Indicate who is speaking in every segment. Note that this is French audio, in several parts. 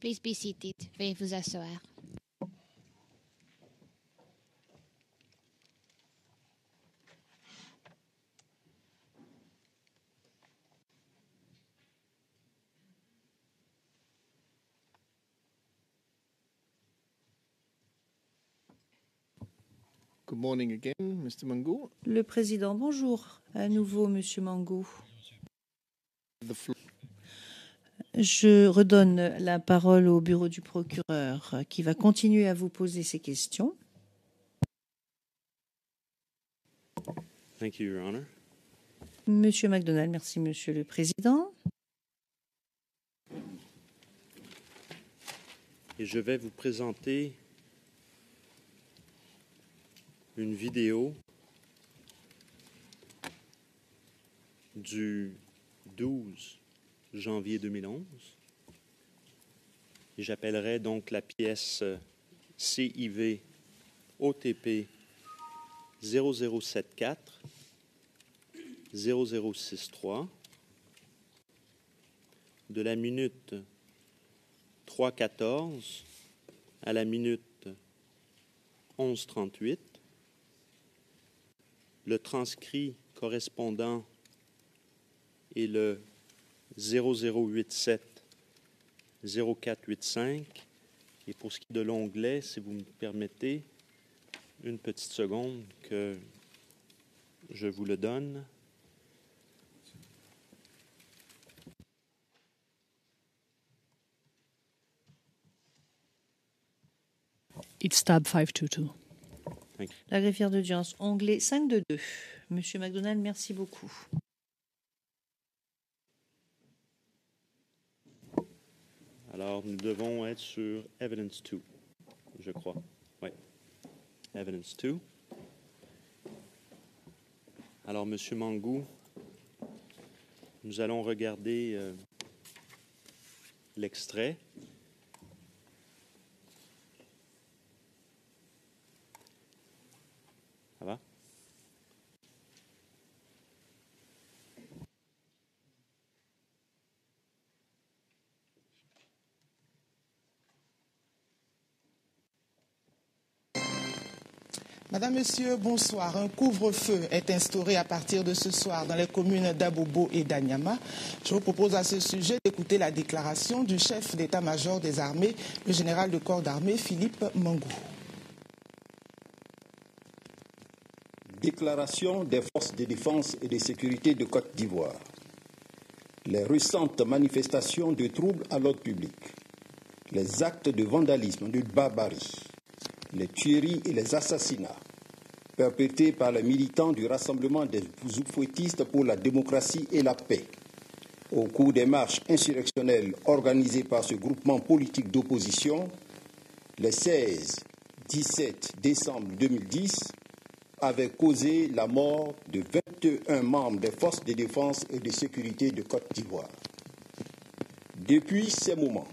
Speaker 1: Please be seated. Veuillez vous asseoir.
Speaker 2: Good morning again, Mr. Mangou.
Speaker 3: Le président, bonjour à nouveau, Monsieur Mangou. Je redonne la parole au bureau du procureur qui va continuer à vous poser ces questions.
Speaker 4: Thank you, Your Honor.
Speaker 3: Monsieur MacDonald, merci, Monsieur le Président.
Speaker 4: Et je vais vous présenter une vidéo du 12 janvier 2011. Et j'appellerai donc la pièce CIV OTP 0074 0063 de la minute 3:14 à la minute 11:38. Le transcrit correspondant est le 0087 0485. Et pour ce qui est de l'onglet, si vous me permettez une petite seconde que je vous le donne.
Speaker 5: It's tab 522.
Speaker 3: La greffière d'audience, onglet 522. Monsieur MacDonald, merci beaucoup.
Speaker 4: Alors, nous devons être sur Evidence 2, je crois. Oui, Evidence 2. Alors, Monsieur Mangou, nous allons regarder l'extrait. Ça va?
Speaker 6: Madame, Monsieur, bonsoir. Un couvre-feu est instauré à partir de ce soir dans les communes d'Abobo et d'Anyama. Je vous propose à ce sujet d'écouter la déclaration du chef d'état-major des armées, le général de corps d'armée Philippe Mangou.
Speaker 7: Déclaration des forces de défense et de sécurité de Côte d'Ivoire. Les récentes manifestations de troubles à l'ordre public, les actes de vandalisme, de barbarie, les tueries et les assassinats perpétrés par les militants du Rassemblement des Zoufouettistes pour la démocratie et la paix au cours des marches insurrectionnelles organisées par ce groupement politique d'opposition les 16-17 décembre 2010 avaient causé la mort de 21 membres des forces de défense et de sécurité de Côte d'Ivoire. Depuis ces moments,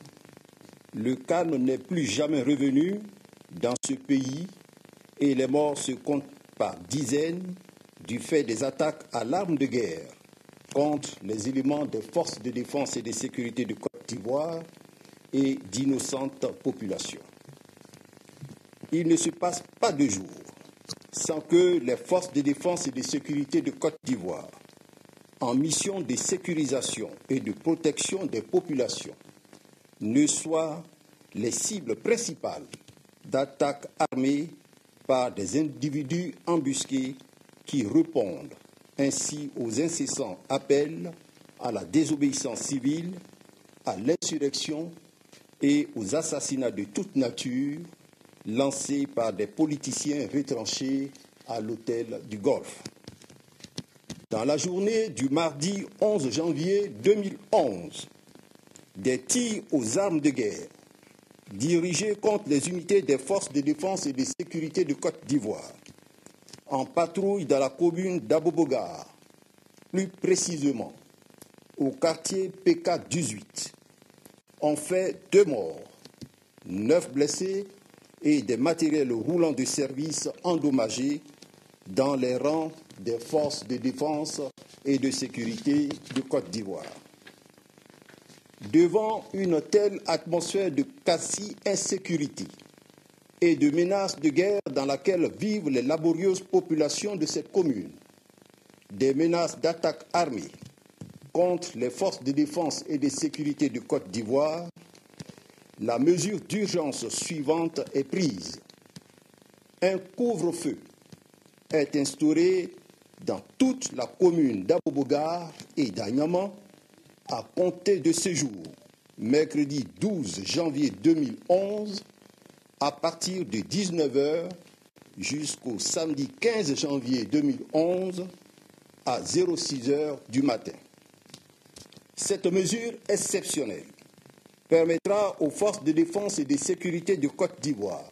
Speaker 7: le calme n'est plus jamais revenu dans ce pays et les morts se comptent par dizaines du fait des attaques à l'arme de guerre contre les éléments des forces de défense et de sécurité de Côte d'Ivoire et d'innocentes populations. Il ne se passe pas de jour sans que les forces de défense et de sécurité de Côte d'Ivoire, en mission de sécurisation et de protection des populations, ne soient les cibles principales d'attaques armées par des individus embusqués qui répondent ainsi aux incessants appels à la désobéissance civile, à l'insurrection et aux assassinats de toute nature lancés par des politiciens retranchés à l'hôtel du Golfe. Dans la journée du mardi 11 janvier 2011, des tirs aux armes de guerre dirigés contre les unités des forces de défense et de sécurité de Côte d'Ivoire, en patrouille dans la commune d'Abobogar, plus précisément au quartier PK 18, ont fait 2 morts, 9 blessés et des matériels roulants de service endommagés dans les rangs des forces de défense et de sécurité de Côte d'Ivoire. Devant une telle atmosphère de quasi-insécurité et de menaces de guerre dans laquelle vivent les laborieuses populations de cette commune, des menaces d'attaques armées contre les forces de défense et de sécurité de Côte d'Ivoire, la mesure d'urgence suivante est prise. Un couvre-feu est instauré dans toute la commune d'Abobogar et d'Anyama à compter de ce jour, mercredi 12 janvier 2011, à partir de 19 h jusqu'au samedi 15 janvier 2011 à 06 h du matin. Cette mesure exceptionnelle permettra aux forces de défense et de sécurité de Côte d'Ivoire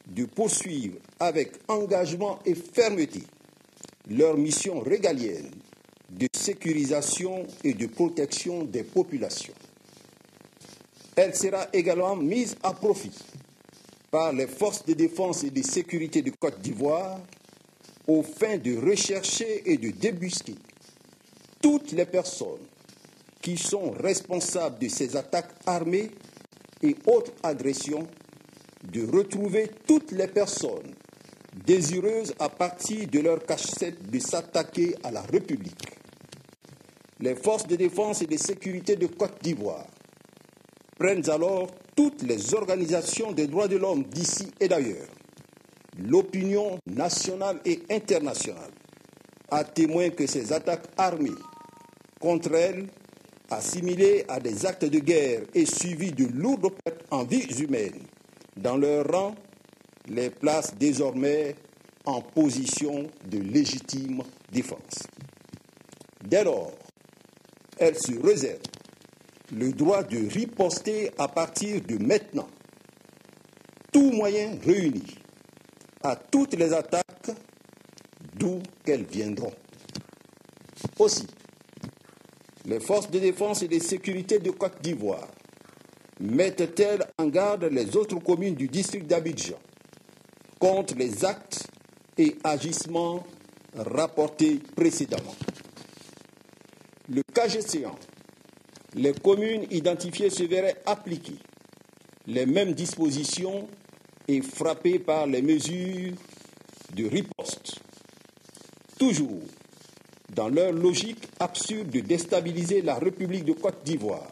Speaker 7: de poursuivre avec engagement et fermeté leur mission régalienne de sécurisation et de protection des populations. Elle sera également mise à profit par les forces de défense et de sécurité de Côte d'Ivoire aux fins de rechercher et de débusquer toutes les personnes qui sont responsables de ces attaques armées et autres agressions, de retrouver toutes les personnes désireuses à partir de leur cachette de s'attaquer à la République. Les forces de défense et de sécurité de Côte d'Ivoire prennent alors toutes les organisations des droits de l'homme d'ici et d'ailleurs, l'opinion nationale et internationale, à témoin que ces attaques armées contre elles, assimilées à des actes de guerre et suivies de lourdes pertes en vies humaines, dans leur rang, les placent désormais en position de légitime défense. Dès lors, elles se réservent le droit de riposter à partir de maintenant, tous moyens réunis, à toutes les attaques, d'où qu'elles viendront. Aussi, les forces de défense et de sécurité de Côte d'Ivoire mettent-elles en garde les autres communes du district d'Abidjan contre les actes et agissements rapportés précédemment. Le cas échéant, les communes identifiées se verraient appliquer les mêmes dispositions et frappées par les mesures de riposte. Toujours dans leur logique absurde de déstabiliser la République de Côte d'Ivoire,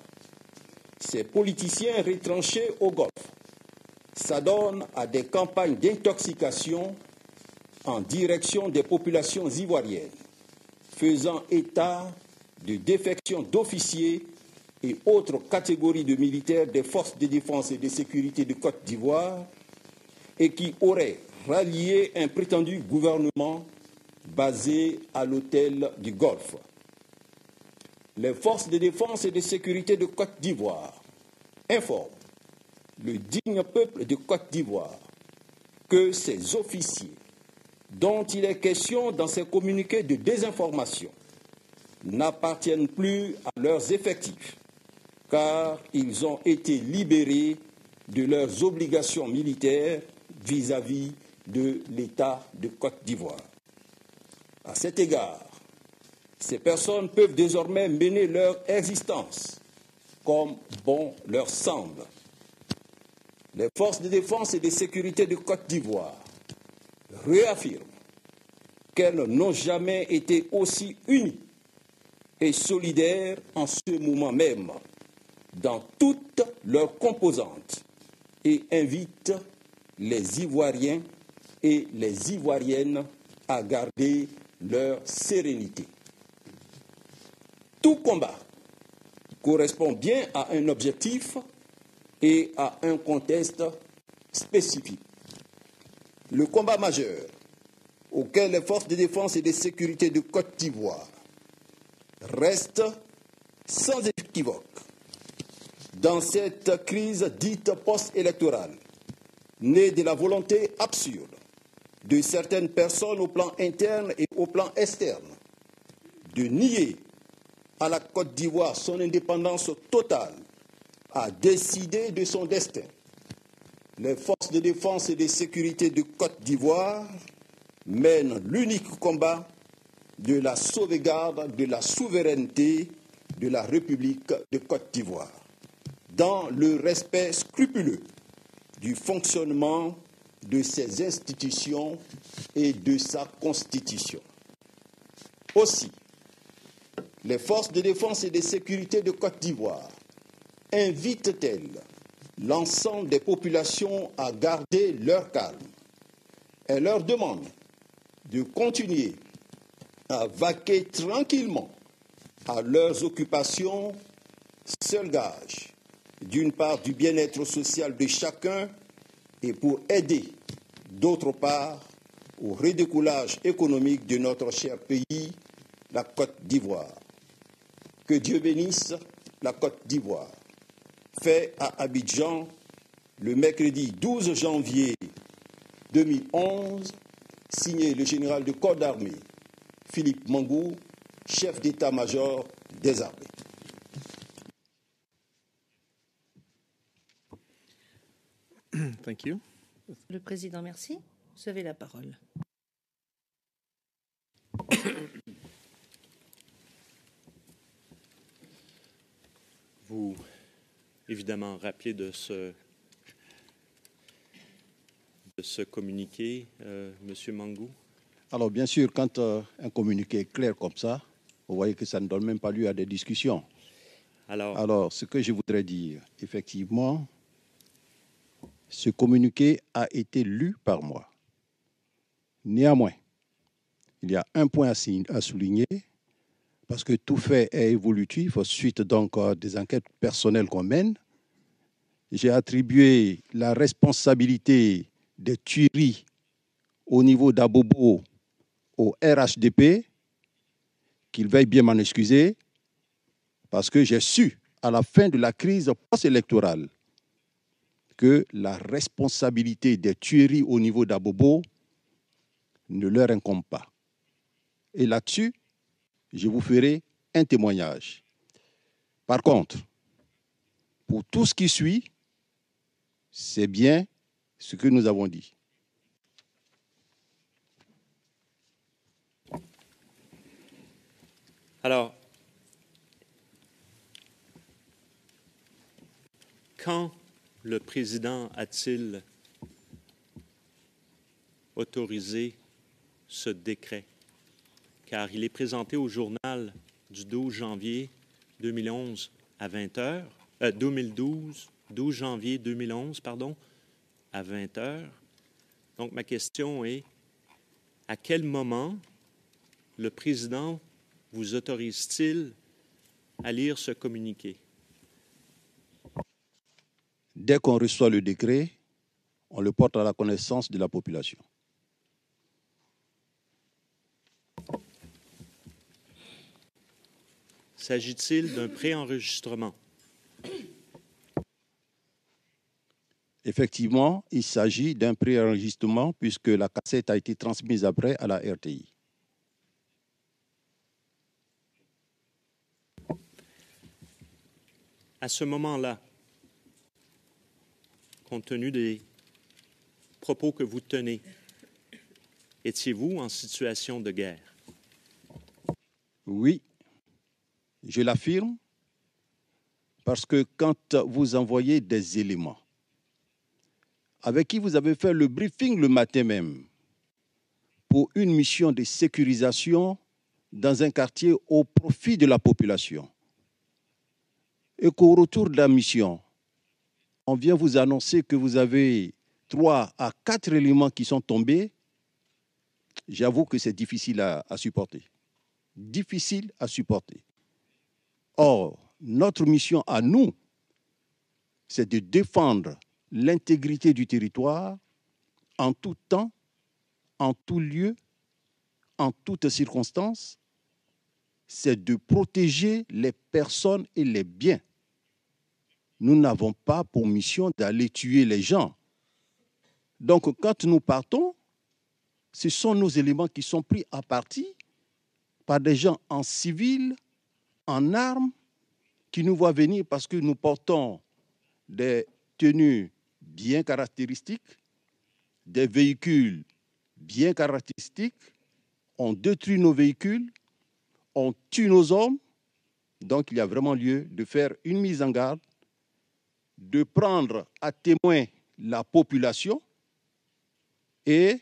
Speaker 7: ces politiciens retranchés au Golfe s'adonnent à des campagnes d'intoxication en direction des populations ivoiriennes, faisant état de défection d'officiers et autres catégories de militaires des forces de défense et de sécurité de Côte d'Ivoire et qui auraient rallié un prétendu gouvernement basé à l'hôtel du Golfe. Les forces de défense et de sécurité de Côte d'Ivoire informent le digne peuple de Côte d'Ivoire que ces officiers, dont il est question dans ces communiqués de désinformation, n'appartiennent plus à leurs effectifs, car ils ont été libérés de leurs obligations militaires vis-à-vis de l'État de Côte d'Ivoire. À cet égard, ces personnes peuvent désormais mener leur existence comme bon leur semble. Les forces de défense et de sécurité de Côte d'Ivoire réaffirment qu'elles n'ont jamais été aussi unies et solidaires en ce moment même dans toutes leurs composantes et invitent les Ivoiriens et les Ivoiriennes à garder leur sérénité. Tout combat correspond bien à un objectif et à un contexte spécifique. Le combat majeur auquel les forces de défense et de sécurité de Côte d'Ivoire restent sans équivoque dans cette crise dite post-électorale, née de la volonté absurde de certaines personnes au plan interne et au plan externe de nier à la Côte d'Ivoire son indépendance totale, à décider de son destin. Les forces de défense et de sécurité de Côte d'Ivoire mènent l'unique combat de la sauvegarde de la souveraineté de la République de Côte d'Ivoire, dans le respect scrupuleux du fonctionnement de ses institutions et de sa Constitution. Aussi, les forces de défense et de sécurité de Côte d'Ivoire invitent-elles l'ensemble des populations à garder leur calme et leur demandent de continuer à vaquer tranquillement à leurs occupations, seul gage, d'une part, du bien-être social de chacun et pour aider, d'autre part, au redécollage économique de notre cher pays, la Côte d'Ivoire. Que Dieu bénisse la Côte d'Ivoire. Fait à Abidjan le mercredi 12 janvier 2011, signé le général de corps d'armée Philippe Mangou, chef d'état-major des armées.
Speaker 2: Thank you.
Speaker 3: Le président, merci. Vous avez la parole.
Speaker 4: Vous, évidemment, rappelez de ce communiqué, Monsieur Mangou?
Speaker 7: Alors, bien sûr, quand un communiqué est clair comme ça, vous voyez que ça ne donne même pas lieu à des discussions. Alors, ce que je voudrais dire, effectivement, ce communiqué a été lu par moi. Néanmoins, il y a un point à souligner, parce que tout fait est évolutif, suite donc des enquêtes personnelles qu'on mène. J'ai attribué la responsabilité des tueries au niveau d'Abobo au RHDP, qu'il veuille bien m'en excuser, parce que j'ai su, à la fin de la crise post-électorale, que la responsabilité des tueries au niveau d'Abobo ne leur incombe pas. Et là-dessus, je vous ferai un témoignage. Par contre, pour tout ce qui suit, c'est bien ce que nous avons dit.
Speaker 4: Alors, quand le président a-t-il autorisé ce décret? Car il est présenté au journal du 12 janvier 2011 à 20h, 12 janvier 2011, pardon, à 20h. Donc, ma question est, à quel moment le président vous autorise-t-il à lire ce communiqué?
Speaker 7: Dès qu'on reçoit le décret, on le porte à la connaissance de la population.
Speaker 4: S'agit-il d'un préenregistrement?
Speaker 7: Effectivement, il s'agit d'un préenregistrement puisque la cassette a été transmise après à la RTI.
Speaker 4: À ce moment-là, compte tenu des propos que vous tenez, étiez-vous en situation de guerre?
Speaker 7: Oui, je l'affirme, parce que quand vous envoyez des éléments avec qui vous avez fait le briefing le matin même pour une mission de sécurisation dans un quartier au profit de la population, et qu'au retour de la mission, on vient vous annoncer que vous avez 3 à 4 éléments qui sont tombés, j'avoue que c'est difficile à supporter. Difficile à supporter. Or, notre mission à nous, c'est de défendre l'intégrité du territoire en tout temps, en tout lieu, en toutes circonstances. C'est de protéger les personnes et les biens. Nous n'avons pas pour mission d'aller tuer les gens. Donc, quand nous partons, ce sont nos éléments qui sont pris à partie par des gens en civil, en armes, qui nous voient venir parce que nous portons des tenues bien caractéristiques, des véhicules bien caractéristiques. On détruit nos véhicules, on tue nos hommes Donc, il y a vraiment lieu de faire une mise en garde, de prendre à témoin la population et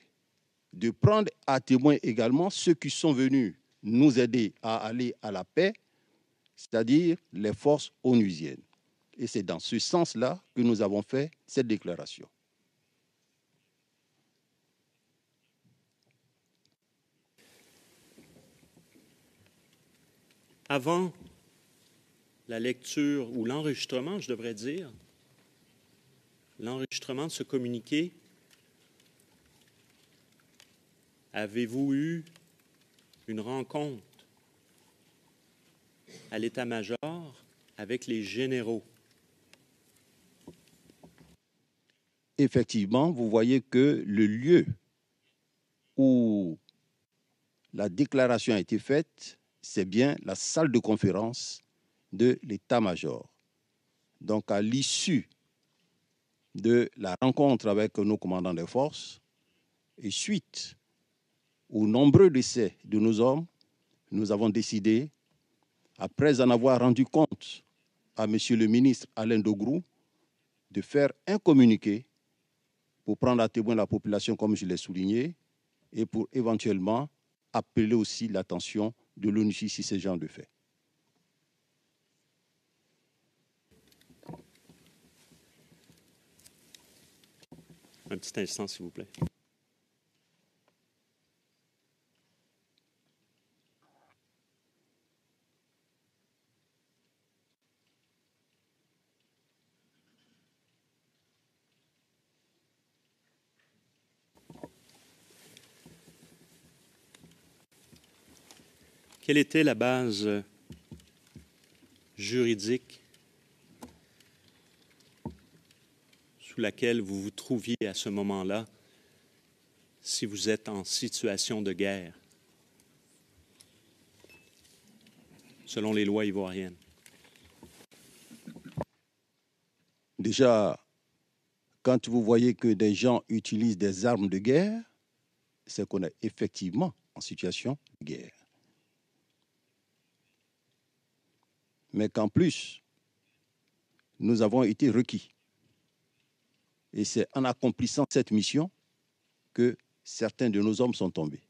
Speaker 7: de prendre à témoin également ceux qui sont venus nous aider à aller à la paix, c'est-à-dire les forces onusiennes. Et c'est dans ce sens-là que nous avons fait cette déclaration.
Speaker 4: Avant la lecture ou l'enregistrement, je devrais dire, l'enregistrement de ce communiqué, avez-vous eu une rencontre à l'état-major avec les généraux?
Speaker 7: Effectivement, vous voyez que le lieu où la déclaration a été faite, c'est bien la salle de conférence de l'état-major. Donc, à l'issue de la rencontre avec nos commandants des forces et suite aux nombreux décès de nos hommes, nous avons décidé, après en avoir rendu compte à M. le ministre Alain Dogrou, de faire un communiqué pour prendre à témoin la population, comme je l'ai souligné, et pour éventuellement appeler aussi l'attention de l'ONUCI si ce genre de fait.
Speaker 4: Un petit instant, s'il vous plaît. Quelle était la base juridique sous laquelle vous vous trouviez à ce moment-là si vous êtes en situation de guerre, selon les lois ivoiriennes?
Speaker 7: Déjà, quand vous voyez que des gens utilisent des armes de guerre, c'est qu'on est effectivement en situation de guerre. Mais qu'en plus, nous avons été requis. Et c'est en accomplissant cette mission que certains de nos hommes sont tombés.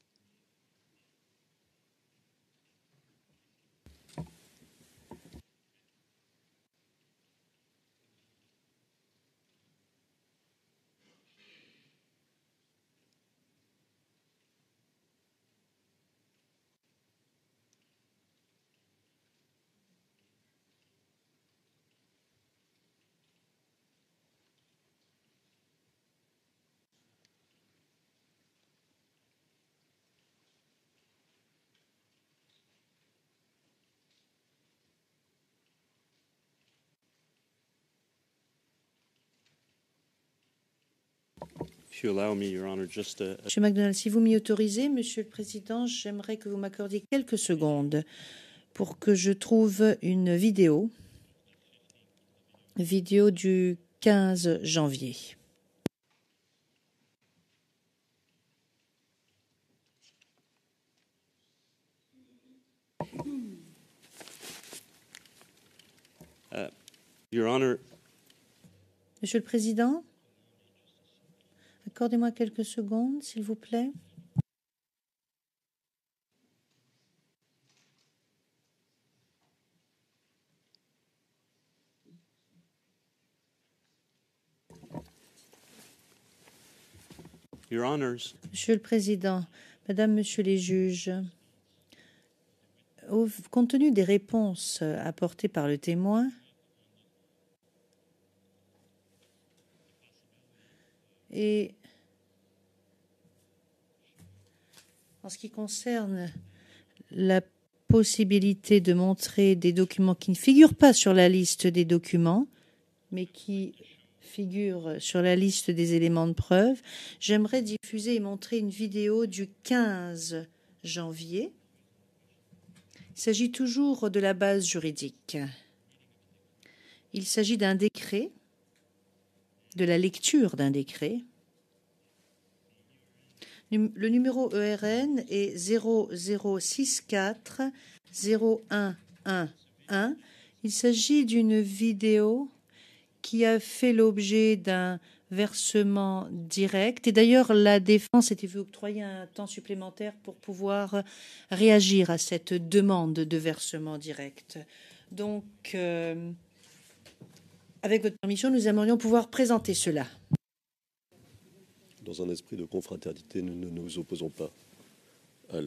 Speaker 4: If you allow me, Your Honor, just
Speaker 3: Monsieur McDonald, si vous m'y autorisez, Monsieur le Président, j'aimerais que vous m'accordiez quelques secondes pour que je trouve une vidéo du 15 janvier.
Speaker 4: Your Honor,
Speaker 3: Monsieur le Président, accordez-moi quelques secondes, s'il vous plaît.
Speaker 4: Your Honors,
Speaker 3: Monsieur le Président, Madame, Monsieur les juges, compte tenu des réponses apportées par le témoin, et en ce qui concerne la possibilité de montrer des documents qui ne figurent pas sur la liste des documents, mais qui figurent sur la liste des éléments de preuve, j'aimerais diffuser et montrer une vidéo du 15 janvier. Il s'agit toujours de la base juridique. Il s'agit d'un décret, de la lecture d'un décret. Le numéro ERN est 0064 011 1. Il s'agit d'une vidéo qui a fait l'objet d'un versement direct. Et d'ailleurs, la défense était vue octroyer un temps supplémentaire pour pouvoir réagir à cette demande de versement direct. Donc, avec votre permission, nous aimerions pouvoir présenter cela.
Speaker 8: Dans un esprit de confraternité, nous ne nous opposons pas à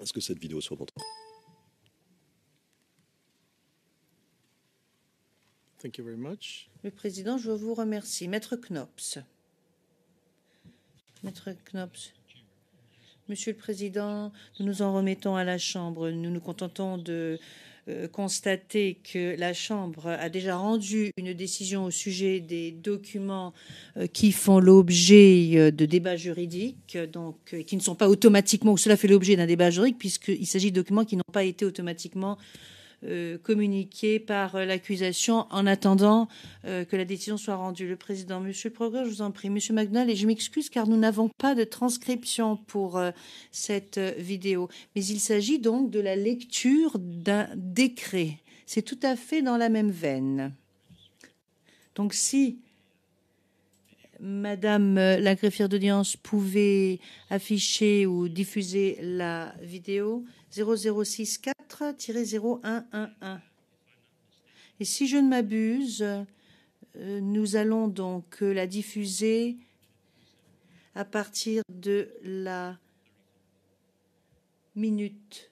Speaker 8: ce que cette vidéo soit montrée.
Speaker 2: Thank you very much.
Speaker 3: Le président, je vous remercie. Maître Knops. Maître Knops. Monsieur le président, nous nous en remettons à la Chambre. Nous nous contentons de constater que la Chambre a déjà rendu une décision au sujet des documents qui font l'objet de débats juridiques, donc qui ne sont pas automatiquement, ou cela fait l'objet d'un débat juridique, puisqu'il s'agit de documents qui n'ont pas été automatiquement communiqué par l'accusation en attendant que la décision soit rendue. Le président, monsieur le procureur, je vous en prie. Monsieur McDonald, et je m'excuse car nous n'avons pas de transcription pour cette vidéo. Mais il s'agit donc de la lecture d'un décret. C'est tout à fait dans la même veine. Donc si Madame la greffière d'audience pouvait afficher ou diffuser la vidéo 0064-0111. Et si je ne m'abuse, nous allons donc la diffuser à partir de la minute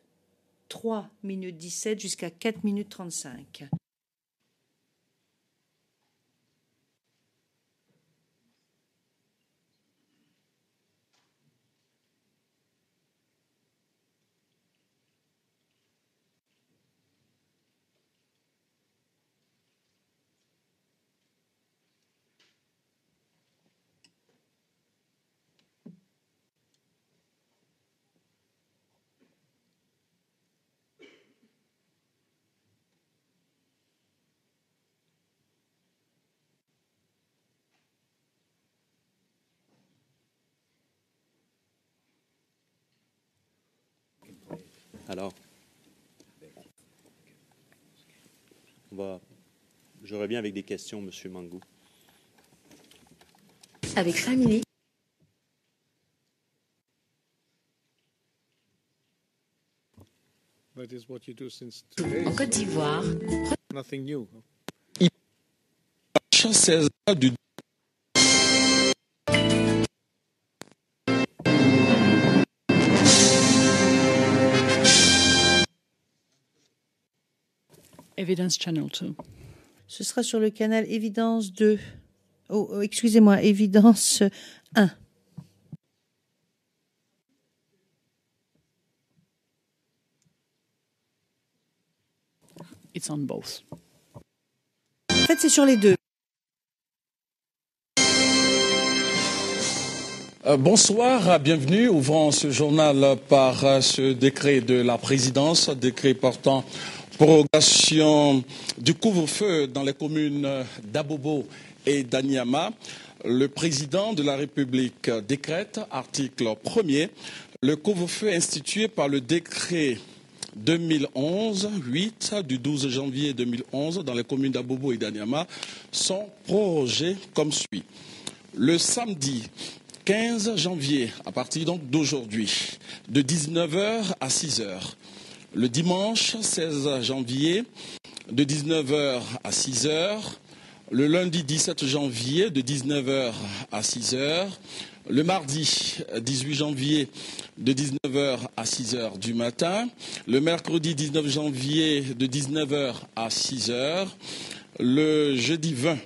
Speaker 3: 3 minutes 17 jusqu'à 4 minutes 35.
Speaker 4: Alors, je reviens avec des questions, Monsieur Mangou.
Speaker 9: Avec 5 minutes.
Speaker 2: That is what you do since 2 days.
Speaker 9: En Côte d'Ivoire.
Speaker 2: Nothing new.
Speaker 5: Evidence Channel 2.
Speaker 3: Ce sera sur le canal Évidence 2. Oh, excusez-moi, Évidence 1.
Speaker 5: It's on both.
Speaker 3: En fait, c'est sur les deux.
Speaker 10: Bonsoir, bienvenue. Ouvrons ce journal par ce décret de la présidence, décret portant prorogation du couvre-feu dans les communes d'Abobo et d'Anyama. Le président de la République décrète, article 1er, le couvre-feu institué par le décret 2011-8 du 12 janvier 2011 dans les communes d'Abobo et d'Anyama sont prorogés comme suit. Le samedi 15 janvier, à partir donc d'aujourd'hui, de 19h à 6h. Le dimanche 16 janvier, de 19h à 6h. Le lundi 17 janvier, de 19h à 6h. Le mardi 18 janvier, de 19h à 6h du matin. Le mercredi 19 janvier, de 19h à 6h. Le jeudi 20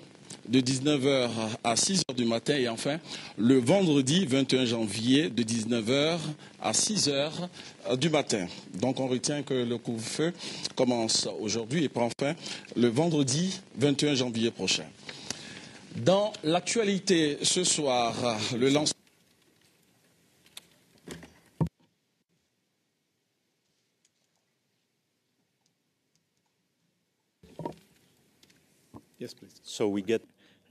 Speaker 10: de 19h à 6h du matin et enfin le vendredi 21 janvier de 19h à 6h du matin. Donc on retient que le couvre-feu commence aujourd'hui et prend fin le vendredi 21 janvier prochain. Dans l'actualité ce soir, le lancement
Speaker 2: Yes, please.
Speaker 4: So we get...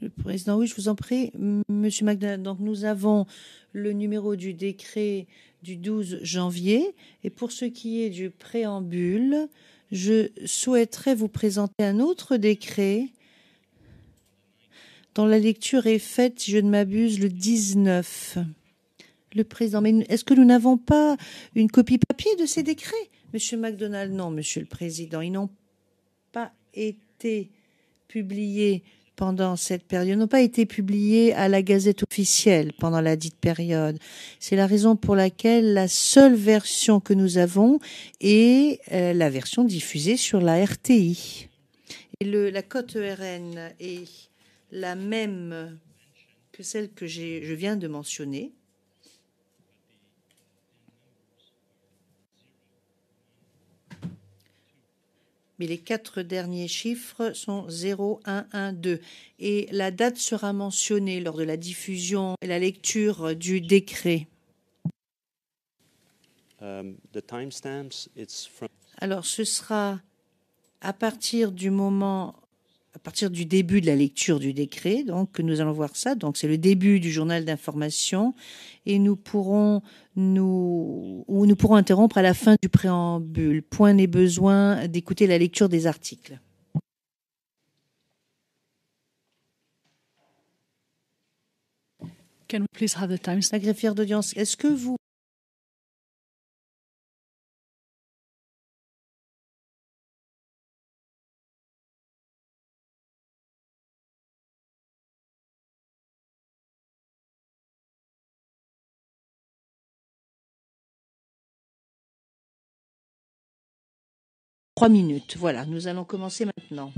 Speaker 3: Le président, oui, je vous en prie. Monsieur McDonald, donc nous avons le numéro du décret du 12 janvier. Et pour ce qui est du préambule, Je souhaiterais vous présenter un autre décret dont la lecture est faite, si je ne m'abuse, le 19. Le président, mais est-ce que nous n'avons pas une copie papier de ces décrets? Monsieur MacDonald, non, Monsieur le Président, ils n'ont pas été publiés pendant cette période, n'ont pas été publiés à la Gazette officielle pendant la dite période. C'est la raison pour laquelle la seule version que nous avons est la version diffusée sur la RTI. Et la cote ERN est la même que celle que je viens de mentionner. Mais les 4 derniers chiffres sont 0, 1, 1, 2. Et la date sera mentionnée lors de la diffusion et la lecture du décret. Alors, ce sera à partir du début de la lecture du décret, donc que nous allons voir ça. Donc, c'est le début du journal d'information et nous pourrons interrompre à la fin du préambule. Point n'est besoin d'écouter la lecture des articles.
Speaker 5: Can we please have the time?
Speaker 3: La greffière d'audience, est-ce que vous... Trois minutes. Voilà, nous allons commencer maintenant.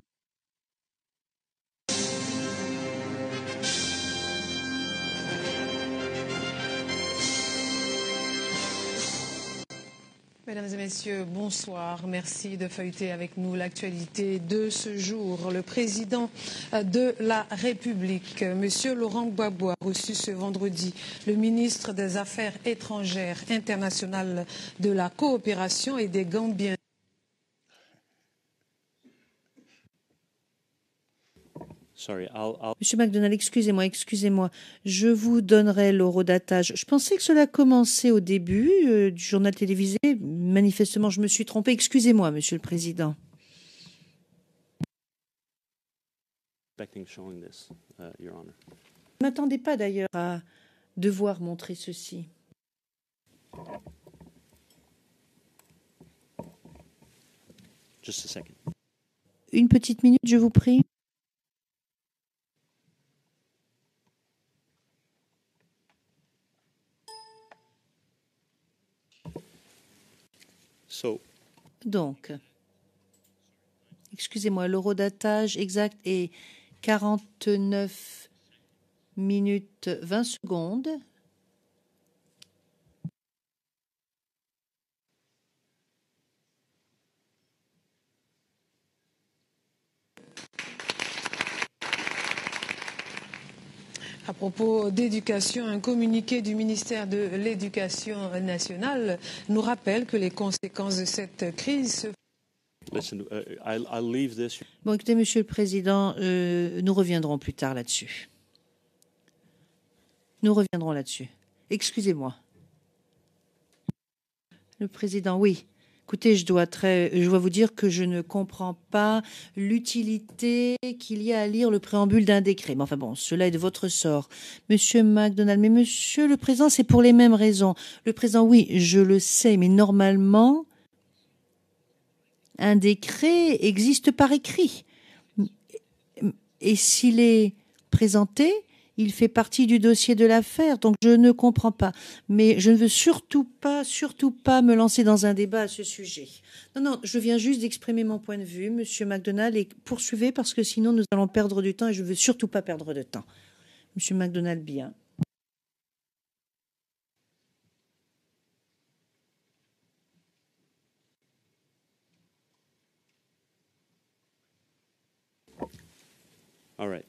Speaker 9: Mesdames et messieurs, bonsoir. Merci de feuilleter avec nous l'actualité de ce jour. Le président de la République, M. Laurent Gbagbo, a reçu ce vendredi le ministre des Affaires étrangères internationales, de la coopération et des Gambiens.
Speaker 3: Monsieur MacDonald, excusez-moi. Je vous donnerai l'horodatage. Je pensais que cela commençait au début du journal télévisé. Manifestement, je me suis trompée. Excusez-moi, Monsieur le Président. Je ne m'attendais pas d'ailleurs à devoir montrer ceci.
Speaker 4: Just a second.
Speaker 3: Une petite minute, je vous prie. Donc, excusez-moi, l'horodatage exact est 49 minutes 20 secondes.
Speaker 9: À propos d'éducation, un communiqué du ministère de l'Éducation nationale nous rappelle que les conséquences de cette crise
Speaker 3: Bon, écoutez, Monsieur le Président, nous reviendrons plus tard là-dessus. Excusez-moi. Le Président, oui. Écoutez, je dois vous dire que je ne comprends pas l'utilité qu'il y a à lire le préambule d'un décret. Mais enfin bon, cela est de votre sort. Monsieur MacDonald, mais Monsieur le Président, c'est pour les mêmes raisons. Le Président, oui, je le sais, mais normalement, un décret existe par écrit. Et s'il est présenté, il fait partie du dossier de l'affaire, donc je ne comprends pas. Mais je ne veux surtout pas me lancer dans un débat à ce sujet. Non, je viens juste d'exprimer mon point de vue, Monsieur MacDonald, et poursuivez parce que sinon nous allons perdre du temps et je ne veux surtout pas perdre de temps. Monsieur MacDonald, bien.
Speaker 4: All right.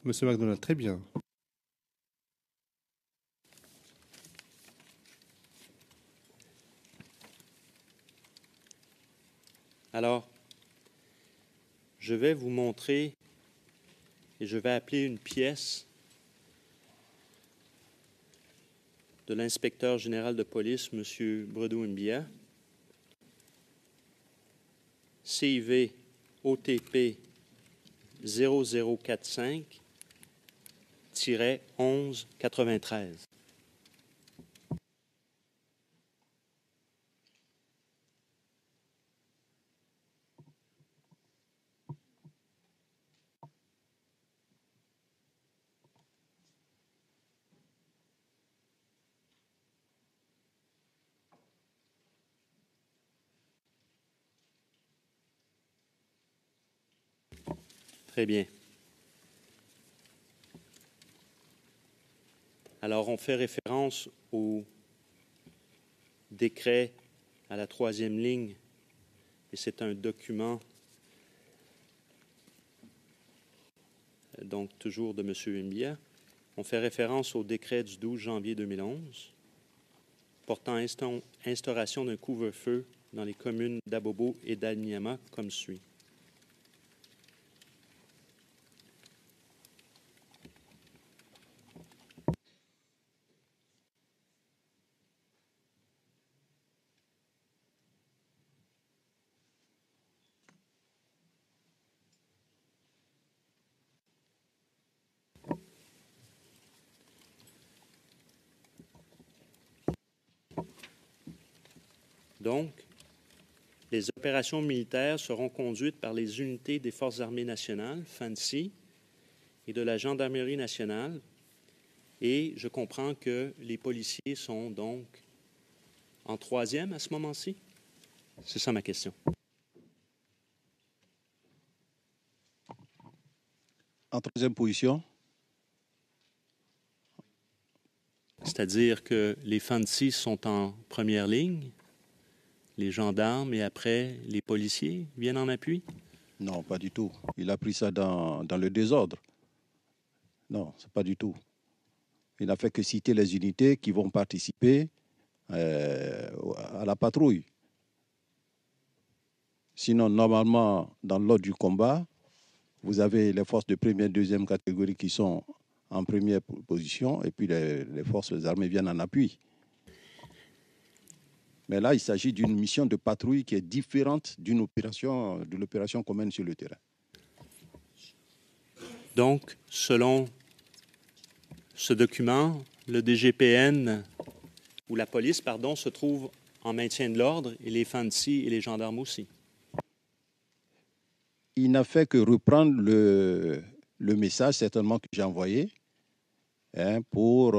Speaker 11: Monsieur MacDonald, très bien.
Speaker 4: Alors, je vais vous montrer et je vais appeler une pièce de l'inspecteur général de police, M. Bredow-Mbia, CIV OTP 0045-1193. Très bien. Alors, on fait référence au décret à la 3e ligne, et c'est un document, donc toujours de M. Mbia. On fait référence au décret du 12 janvier 2011 portant instauration d'un couvre-feu dans les communes d'Abobo et d'Anyama comme suit. Donc, les opérations militaires seront conduites par les unités des Forces armées nationales, FANSI, et de la Gendarmerie nationale. Et je comprends que les policiers sont donc en 3e à ce moment-ci? C'est ça ma question.
Speaker 7: En 3e position.
Speaker 4: C'est-à-dire que les FANSI sont en première ligne, les gendarmes et après les policiers viennent en appui?
Speaker 7: Non, pas du tout. Il a pris ça dans le désordre. Non, c'est pas du tout. Il n'a fait que citer les unités qui vont participer à la patrouille. Sinon, normalement, dans l'ordre du combat, vous avez les forces de première et deuxième catégorie qui sont en première position et puis les forces armées viennent en appui. Mais là, il s'agit d'une mission de patrouille qui est différente de l'opération commune sur le terrain.
Speaker 4: Donc, selon ce document, le DGPN ou la police, pardon, se trouve en maintien de l'ordre et les FANSI et les gendarmes aussi.
Speaker 7: Il n'a fait que reprendre le message, certainement, que j'ai envoyé pour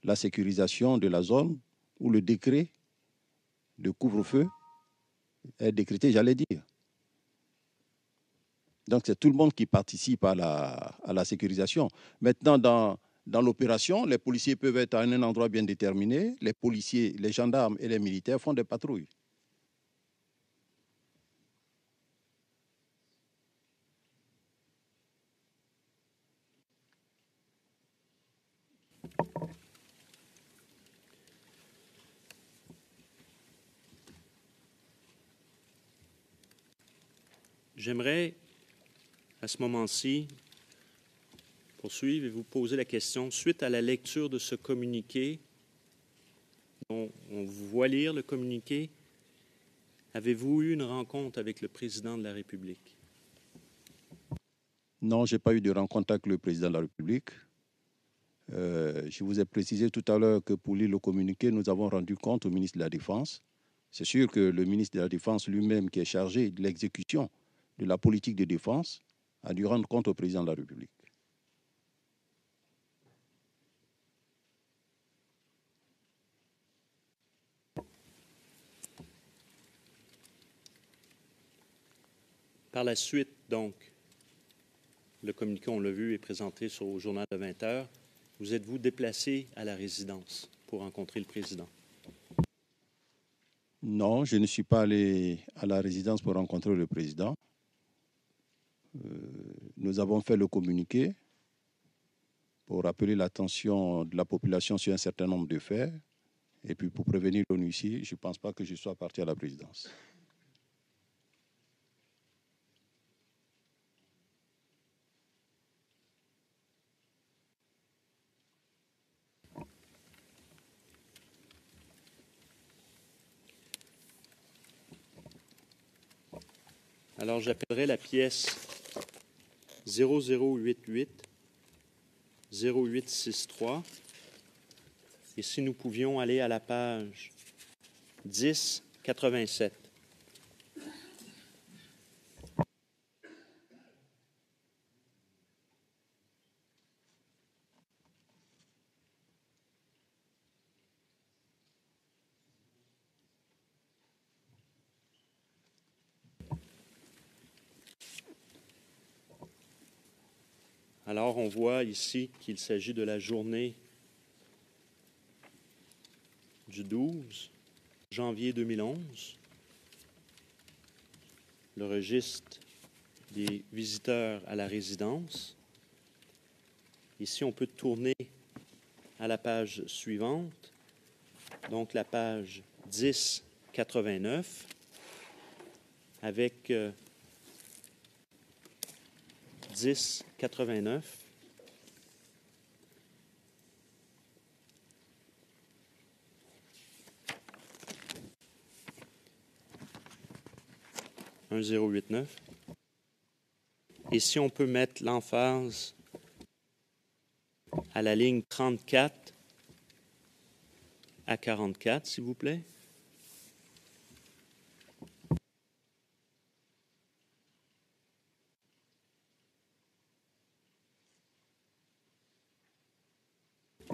Speaker 7: la sécurisation de la zone où le décret de couvre-feu est décrété, j'allais dire. Donc, c'est tout le monde qui participe à la sécurisation. Maintenant, dans l'opération, les policiers peuvent être à un endroit bien déterminé. Les policiers, les gendarmes et les militaires font des patrouilles.
Speaker 4: J'aimerais, à ce moment-ci, poursuivre et vous poser la question, suite à la lecture de ce communiqué, on vous voit lire le communiqué, avez-vous eu une rencontre avec le président de la République?
Speaker 7: Non, je n'ai pas eu de rencontre avec le président de la République. Je vous ai précisé tout à l'heure que pour lire le communiqué, nous avons rendu compte au ministre de la Défense. C'est sûr que le ministre de la Défense lui-même, qui est chargé de l'exécution de la politique de défense, a dû rendre compte au président de la République.
Speaker 4: Par la suite, donc, le communiqué, on l'a vu, est présenté au journal de 20 heures. Vous êtes-vous déplacé à la résidence pour rencontrer le président?
Speaker 7: Non, je ne suis pas allé à la résidence pour rencontrer le président. Nous avons fait le communiqué pour rappeler l'attention de la population sur un certain nombre de faits. Et puis pour prévenir l'ONU ici, je ne pense pas que je sois parti à la présidence.
Speaker 4: Alors, j'appellerai la pièce 0088 0863. Et si nous pouvions aller à la page 1087. Alors, on voit ici qu'il s'agit de la journée du 12 janvier 2011. Le registre des visiteurs à la résidence. Ici, on peut tourner à la page suivante, donc la page 1089, avec 1089. « 1089. Et si on peut mettre l'emphase à la ligne 34 à 44, s'il vous plaît.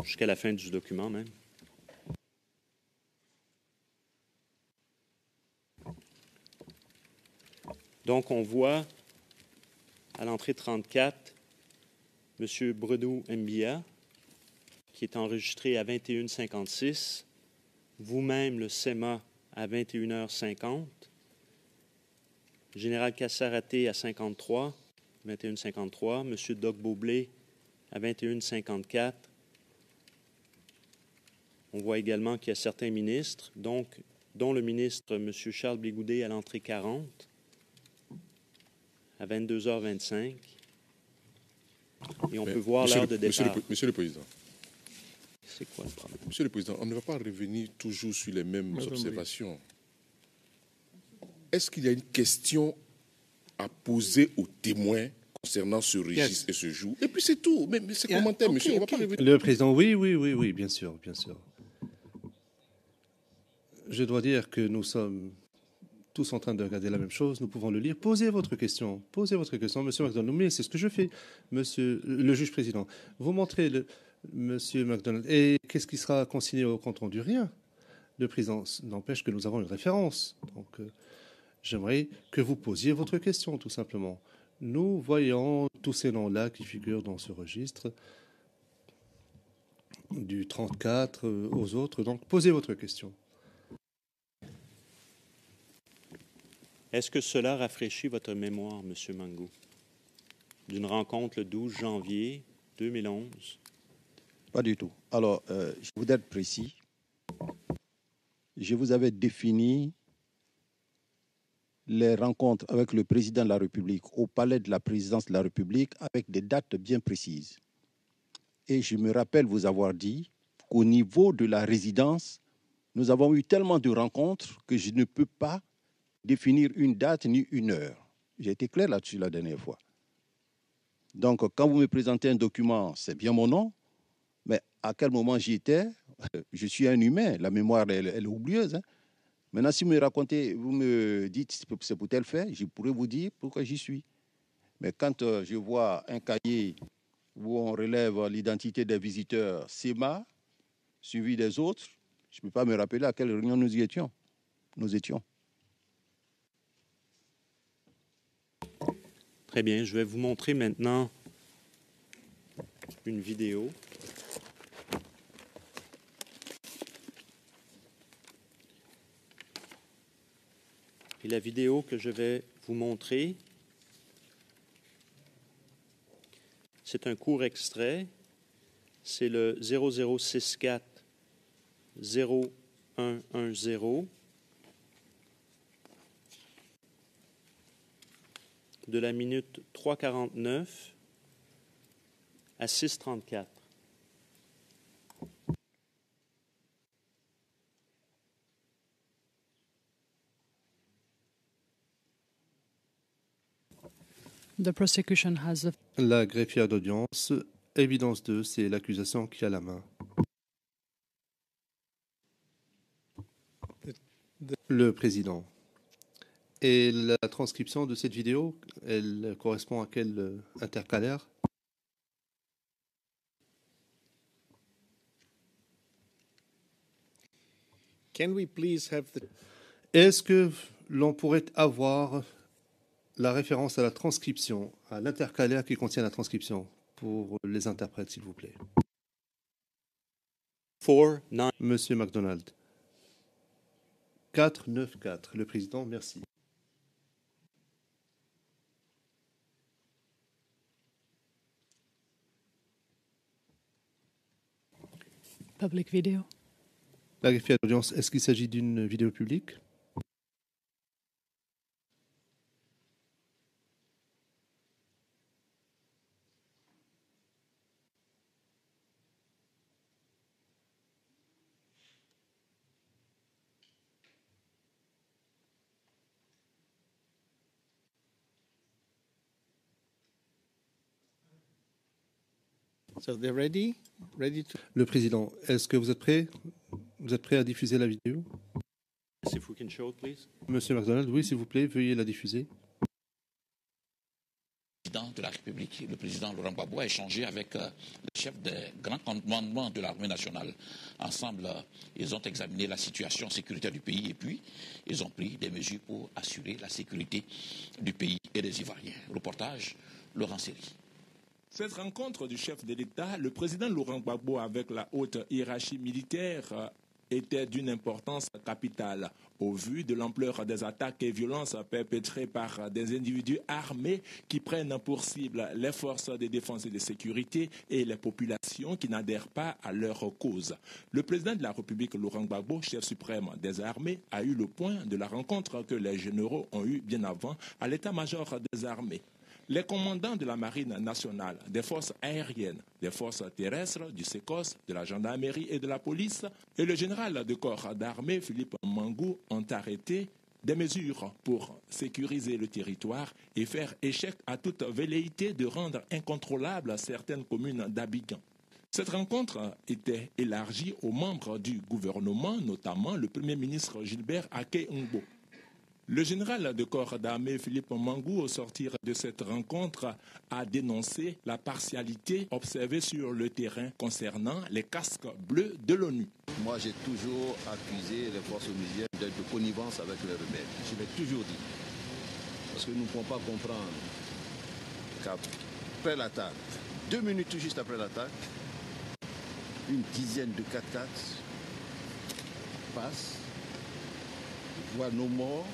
Speaker 4: Jusqu'à la fin du document même. Donc, on voit à l'entrée 34, M. Bruno Mbia, qui est enregistré à 21h56, vous-même le SEMA à 21h50, Général Kassaraté à 53, 21h53, M. Doc Beaublé à 21h54. On voit également qu'il y a certains ministres, dont le ministre M. Charles Blégoudet à l'entrée 40, à 22h25. Et on peut voir l'heure de départ.
Speaker 12: Monsieur le Président.
Speaker 4: C'est quoi le problème?
Speaker 12: Monsieur le Président, on ne va pas revenir toujours sur les mêmes observations. Est-ce qu'il y a une question à poser aux témoins concernant ce registre et ce jour? Et puis c'est tout. Mais c'est commentaire, monsieur. On va pas revenir.
Speaker 11: Le Président, oui, bien sûr, bien sûr. Je dois dire que nous sommes tous en train de regarder la même chose, nous pouvons le lire. Posez votre question, Monsieur McDonald. Mais c'est ce que je fais, Monsieur le juge président. Vous montrez Monsieur McDonald. Et qu'est-ce qui sera consigné au compte rendu? Rien. Le président n'empêche que nous avons une référence. Donc, j'aimerais que vous posiez votre question, tout simplement. Nous voyons tous ces noms-là qui figurent dans ce registre, du 34 aux autres. Donc, posez votre question.
Speaker 4: Est-ce que cela rafraîchit votre mémoire, M. Mango, d'une rencontre le 12 janvier 2011?
Speaker 7: Pas du tout. Alors, je voudrais être précis. Je vous avais défini les rencontres avec le président de la République au palais de la présidence de la République avec des dates bien précises. Et je me rappelle vous avoir dit qu'au niveau de la résidence, nous avons eu tellement de rencontres que je ne peux pas définir une date ni une heure. J'ai été clair là-dessus la dernière fois. Donc, quand vous me présentez un document, c'est bien mon nom, mais à quel moment j'y étais? Je suis un humain, la mémoire, elle est oublieuse. Hein. Maintenant, si vous me racontez, vous me dites c'est pour tel fait, je pourrais vous dire pourquoi j'y suis. Mais quand je vois un cahier où on relève l'identité des visiteurs SEMA, suivi des autres, je ne peux pas me rappeler à quelle réunion nous y étions. Nous étions.
Speaker 4: Très bien, je vais vous montrer maintenant une vidéo. Et la vidéo que je vais vous montrer, c'est un court extrait. C'est le 0064 0110 de la minute 3:49 à 6:34.
Speaker 5: The prosecution has the...
Speaker 11: La greffière d'audience, évidence 2, c'est l'accusation qui a la main. Le président. Et la transcription de cette vidéo, elle correspond à quel intercalaire?
Speaker 2: Can we please have the...
Speaker 11: Est-ce que l'on pourrait avoir la référence à la transcription, à l'intercalaire qui contient la transcription pour les interprètes, s'il vous plaît? Monsieur MacDonald. 494. Le président, merci.
Speaker 5: Public video.
Speaker 11: La greffière d'audience, est-ce qu'il s'agit d'une vidéo publique?
Speaker 2: So they're ready? Ready to...
Speaker 11: Le président, est-ce que vous êtes prêt? Vous êtes prêt à diffuser la vidéo?
Speaker 4: If we can show it, please.
Speaker 11: Monsieur MacDonald, oui, s'il vous plaît, veuillez la diffuser.
Speaker 13: Le président de la République, le président Laurent Gbagbo, a échangé avec le chef des grands commandements de l'armée nationale. Ensemble, ils ont examiné la situation sécuritaire du pays et puis ils ont pris des mesures pour assurer la sécurité du pays et des Ivoiriens. Reportage, Laurent Seri.
Speaker 14: Cette rencontre du chef de l'État, le président Laurent Gbagbo avec la haute hiérarchie militaire était d'une importance capitale au vu de l'ampleur des attaques et violences perpétrées par des individus armés qui prennent pour cible les forces de défense et de sécurité et les populations qui n'adhèrent pas à leur cause. Le président de la République, Laurent Gbagbo, chef suprême des armées, a eu le point de la rencontre que les généraux ont eue bien avant à l'état-major des armées. Les commandants de la marine nationale, des forces aériennes, des forces terrestres, du SECOS, de la gendarmerie et de la police, et le général de corps d'armée Philippe Mangou ont arrêté des mesures pour sécuriser le territoire et faire échec à toute velléité de rendre incontrôlables certaines communes d'Abidjan. Cette rencontre était élargie aux membres du gouvernement, notamment le Premier ministre Gilbert Aké-Ngbo. Le général de corps d'armée Philippe Mangou, au sortir de cette rencontre, a dénoncé la partialité observée sur le terrain concernant les casques bleus de l'ONU.
Speaker 7: Moi, j'ai toujours accusé les forces onusiennes d'être de connivence avec les rebelles. Je l'ai toujours dit. Parce que nous ne pouvons pas comprendre qu'après l'attaque, 2 minutes tout juste après l'attaque, une dizaine de 4x4 passent, voient nos morts,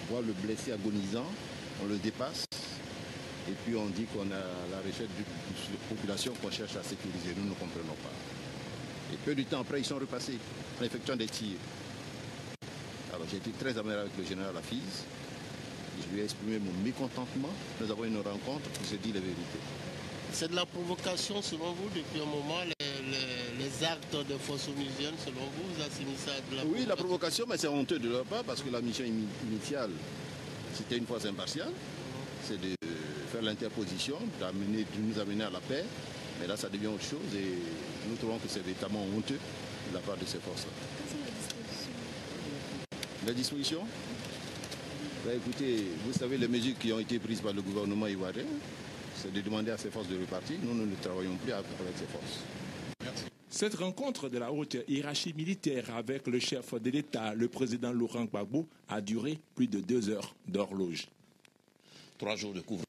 Speaker 7: voit le blessé agonisant, on le dépasse, et puis on dit qu'on a la recherche d'une population qu'on cherche à sécuriser. Nous ne comprenons pas. Et peu de temps après, ils sont repassés en effectuant des tirs. Alors j'ai été très amer avec le général Hafiz. Je lui ai exprimé mon mécontentement. Nous avons une rencontre où je dis la vérité.
Speaker 15: C'est de la provocation selon vous depuis un moment, les actes de forces onusiennes, selon vous, vous assimilez ça à de la provocation?
Speaker 7: Oui, la provocation, mais c'est honteux de leur part parce que la mission initiale, c'était une force impartiale, c'est de faire l'interposition, de nous amener à la paix. Mais là, ça devient autre chose et nous trouvons que c'est véritablement honteux de la part de ces forces-là. Les dispositions? Ben, écoutez, vous savez, les mesures qui ont été prises par le gouvernement ivoirien, c'est de demander à ces forces de repartir. Nous ne travaillons plus avec ces forces.
Speaker 14: Merci. Cette rencontre de la haute hiérarchie militaire avec le chef de l'État, le président Laurent Gbagbo, a duré plus de 2 heures d'horloge.
Speaker 13: 3 jours de couvre.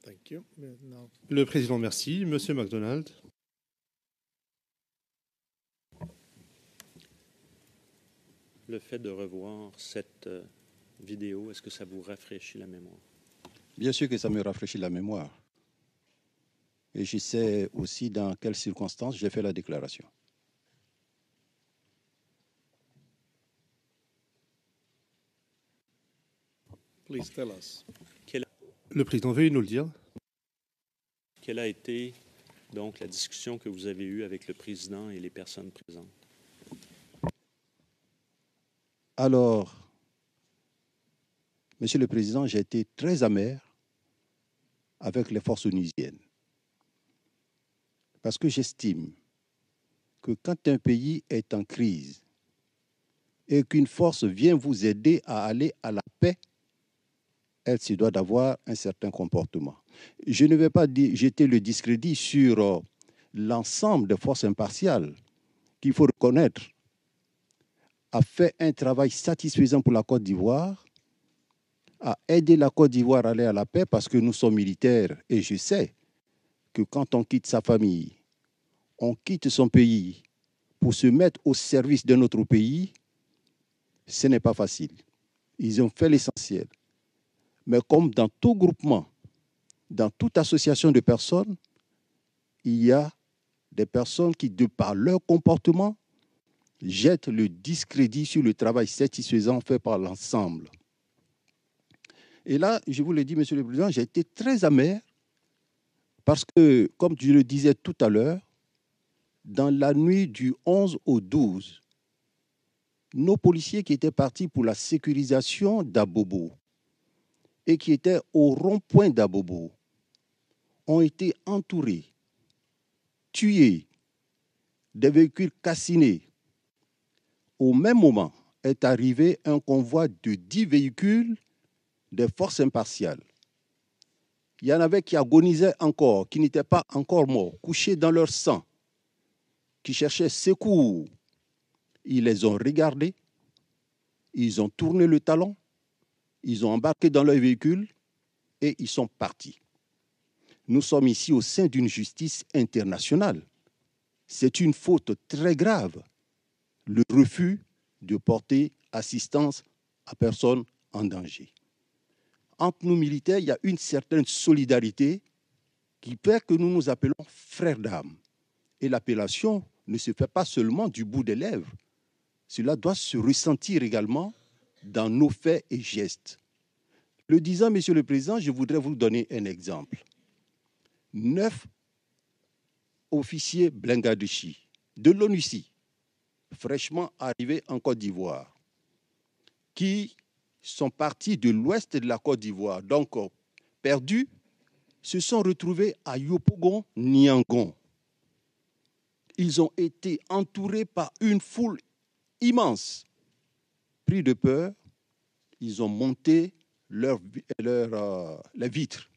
Speaker 2: Thank you. Now.
Speaker 11: Le président, merci. Monsieur MacDonald.
Speaker 4: Le fait de revoir cette vidéo, est-ce que ça vous rafraîchit la mémoire?
Speaker 7: Bien sûr que ça me rafraîchit la mémoire. Et je sais aussi dans quelles circonstances j'ai fait la déclaration.
Speaker 2: Please tell us.
Speaker 11: Le président, veuillez nous le dire.
Speaker 4: Quelle a été donc la discussion que vous avez eue avec le président et les personnes présentes?
Speaker 7: Alors, Monsieur le Président, j'ai été très amer avec les forces onusiennes. Parce que j'estime que quand un pays est en crise et qu'une force vient vous aider à aller à la paix, elle se doit d'avoir un certain comportement. Je ne vais pas jeter le discrédit sur l'ensemble des forces impartiales qu'il faut reconnaître a fait un travail satisfaisant pour la Côte d'Ivoire, a aidé la Côte d'Ivoire à aller à la paix parce que nous sommes militaires et je sais que quand on quitte sa famille, on quitte son pays pour se mettre au service d'un autre pays, ce n'est pas facile. Ils ont fait l'essentiel. Mais comme dans tout groupement, dans toute association de personnes, il y a des personnes qui, de par leur comportement, jettent le discrédit sur le travail satisfaisant fait par l'ensemble. Et là, je vous l'ai dit, Monsieur le Président, j'ai été très amer parce que, comme je le disais tout à l'heure, dans la nuit du 11 au 12, nos policiers qui étaient partis pour la sécurisation d'Abobo et qui étaient au rond-point d'Abobo ont été entourés, tués, des véhicules calcinés. Au même moment est arrivé un convoi de 10 véhicules des forces impartiales. Il y en avait qui agonisaient encore, qui n'étaient pas encore morts, couchés dans leur sang, qui cherchaient secours. Ils les ont regardés, ils ont tourné le talon, ils ont embarqué dans leur véhicule et ils sont partis. Nous sommes ici au sein d'une justice internationale. C'est une faute très grave, le refus de porter assistance à personne en danger. Entre nous militaires, il y a une certaine solidarité qui fait que nous nous appelons frères d'âme. Et l'appellation ne se fait pas seulement du bout des lèvres. Cela doit se ressentir également dans nos faits et gestes. Le disant, Monsieur le Président, je voudrais vous donner un exemple. 9 officiers Blingadechi de l'ONUCI, fraîchement arrivés en Côte d'Ivoire, qui sont partis de l'ouest de la Côte d'Ivoire, donc perdus, se sont retrouvés à Yopougon, Niangon. Ils ont été entourés par une foule immense. Pris de peur, ils ont monté les vitres.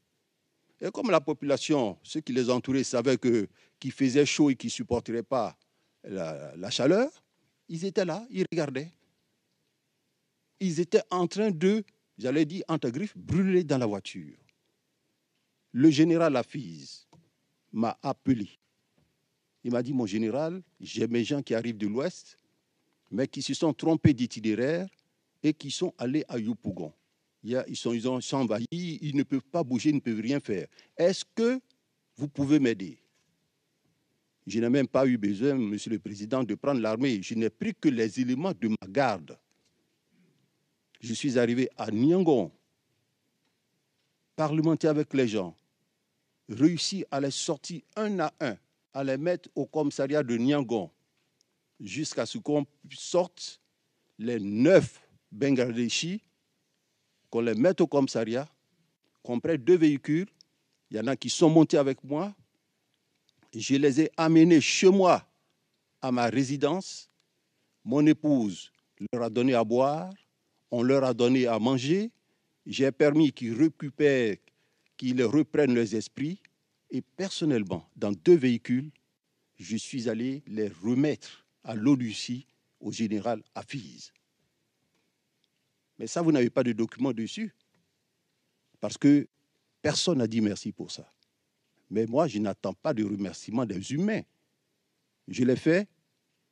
Speaker 7: Et comme la population, ceux qui les entouraient, savaient qu'il faisait chaud et qu'ils ne supporteraient pas la chaleur, ils étaient là, ils regardaient. Ils étaient en train de, j'allais dire entre griffes, brûler dans la voiture. Le général Hafiz m'a appelé. Il m'a dit, mon général, j'ai mes gens qui arrivent de l'Ouest, mais qui se sont trompés d'itinéraire et qui sont allés à Yopougon. Ils ont envahis, ils ne peuvent pas bouger, ils ne peuvent rien faire. Est-ce que vous pouvez m'aider? Je n'ai même pas eu besoin, Monsieur le Président, de prendre l'armée. Je n'ai pris que les éléments de ma garde. Je suis arrivé à Niangon, parlementer avec les gens, réussi à les sortir un à un, à les mettre au commissariat de Niangon, jusqu'à ce qu'on sorte les 9 Bangladeshis, qu'on les mette au commissariat, qu'on prenne 2 véhicules. Il y en a qui sont montés avec moi. Je les ai amenés chez moi, à ma résidence. Mon épouse leur a donné à boire, on leur a donné à manger. J'ai permis qu'ils récupèrent, qu'ils reprennent leurs esprits. Et personnellement, dans 2 véhicules, je suis allé les remettre à l'ONUCI, au général Hafiz. Mais ça, vous n'avez pas de document dessus. Parce que Personne n'a dit merci pour ça. Mais moi, je n'attends pas de remerciement des humains. Je l'ai fait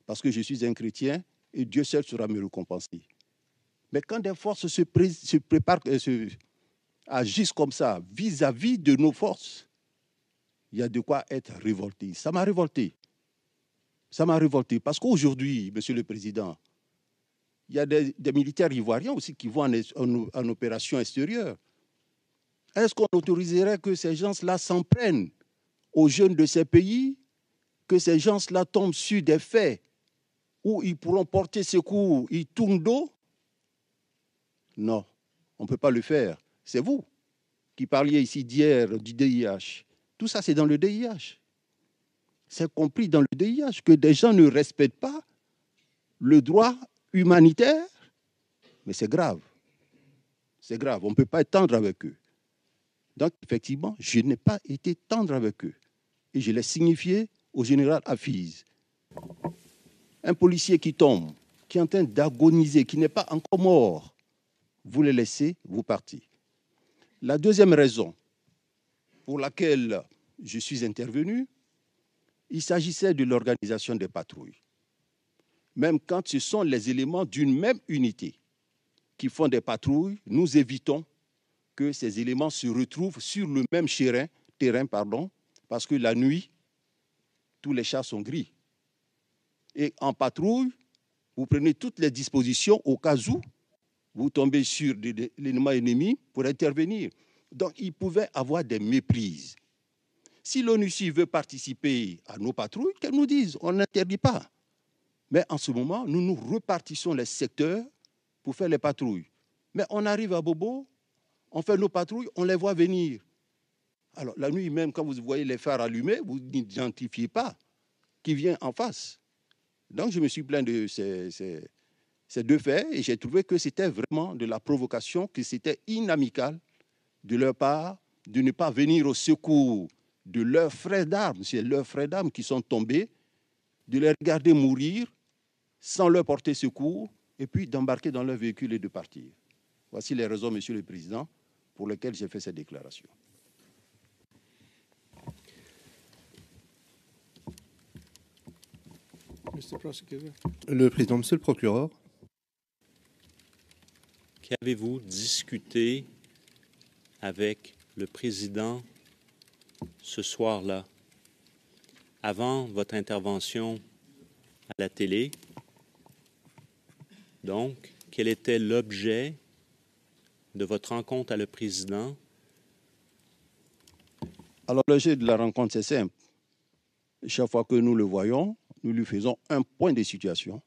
Speaker 7: parce que je suis un chrétien et Dieu seul saura me récompenser. Mais quand des forces se préparent, agissent comme ça, vis-à-vis de nos forces, il y a de quoi être révolté. Ça m'a révolté. Ça m'a révolté parce qu'aujourd'hui, Monsieur le Président, il y a des militaires ivoiriens aussi qui vont en opération extérieure. Est-ce qu'on autoriserait que ces gens-là s'en prennent aux jeunes de ces pays, que ces gens-là tombent sur des faits où ils pourront porter secours, ils tournent dos? Non, on ne peut pas le faire. C'est vous qui parliez ici d'hier du DIH. Tout ça, c'est dans le DIH. C'est compris dans le DIH que des gens ne respectent pas le droit humanitaire. Mais c'est grave. C'est grave. On ne peut pas être tendre avec eux. Donc, effectivement, je n'ai pas été tendre avec eux. Et je l'ai signifié au général Hafiz. Un policier qui tombe, qui est en train d'agoniser, qui n'est pas encore mort, vous le laissez, vous partez. La deuxième raison pour laquelle je suis intervenu, il s'agissait de l'organisation des patrouilles. Même quand ce sont les éléments d'une même unité qui font des patrouilles, nous évitons que ces éléments se retrouvent sur le même terrain, parce que la nuit, tous les chars sont gris. Et en patrouille, vous prenez toutes les dispositions au cas où vous tombez sur l'élément ennemi pour intervenir. Donc, il pouvait avoir des méprises. Si l'ONUCI veut participer à nos patrouilles, qu'elle nous dise, on n'interdit pas. Mais en ce moment, nous repartissons les secteurs pour faire les patrouilles. Mais on arrive à Bobo, on fait nos patrouilles, on les voit venir. Alors, la nuit même, quand vous voyez les phares allumés, vous n'identifiez pas qui vient en face. Donc, je me suis plaint de ces deux faits et j'ai trouvé que c'était vraiment de la provocation, que c'était inamical de leur part de ne pas venir au secours de leurs frères d'armes. C'est leurs frères d'armes qui sont tombés, de les regarder mourir sans leur porter secours et puis d'embarquer dans leur véhicule et de partir. Voici les raisons, Monsieur le Président, pour lesquelles j'ai fait cette déclaration.
Speaker 11: Le Président, Monsieur le Procureur.
Speaker 4: Qu'avez-vous discuté avec le Président ce soir-là, avant votre intervention à la télé? Donc, quel était l'objet de votre rencontre avec le Président?
Speaker 7: Alors, l'objet de la rencontre, c'est simple. Chaque fois que nous le voyons, nous lui faisons un point de situation,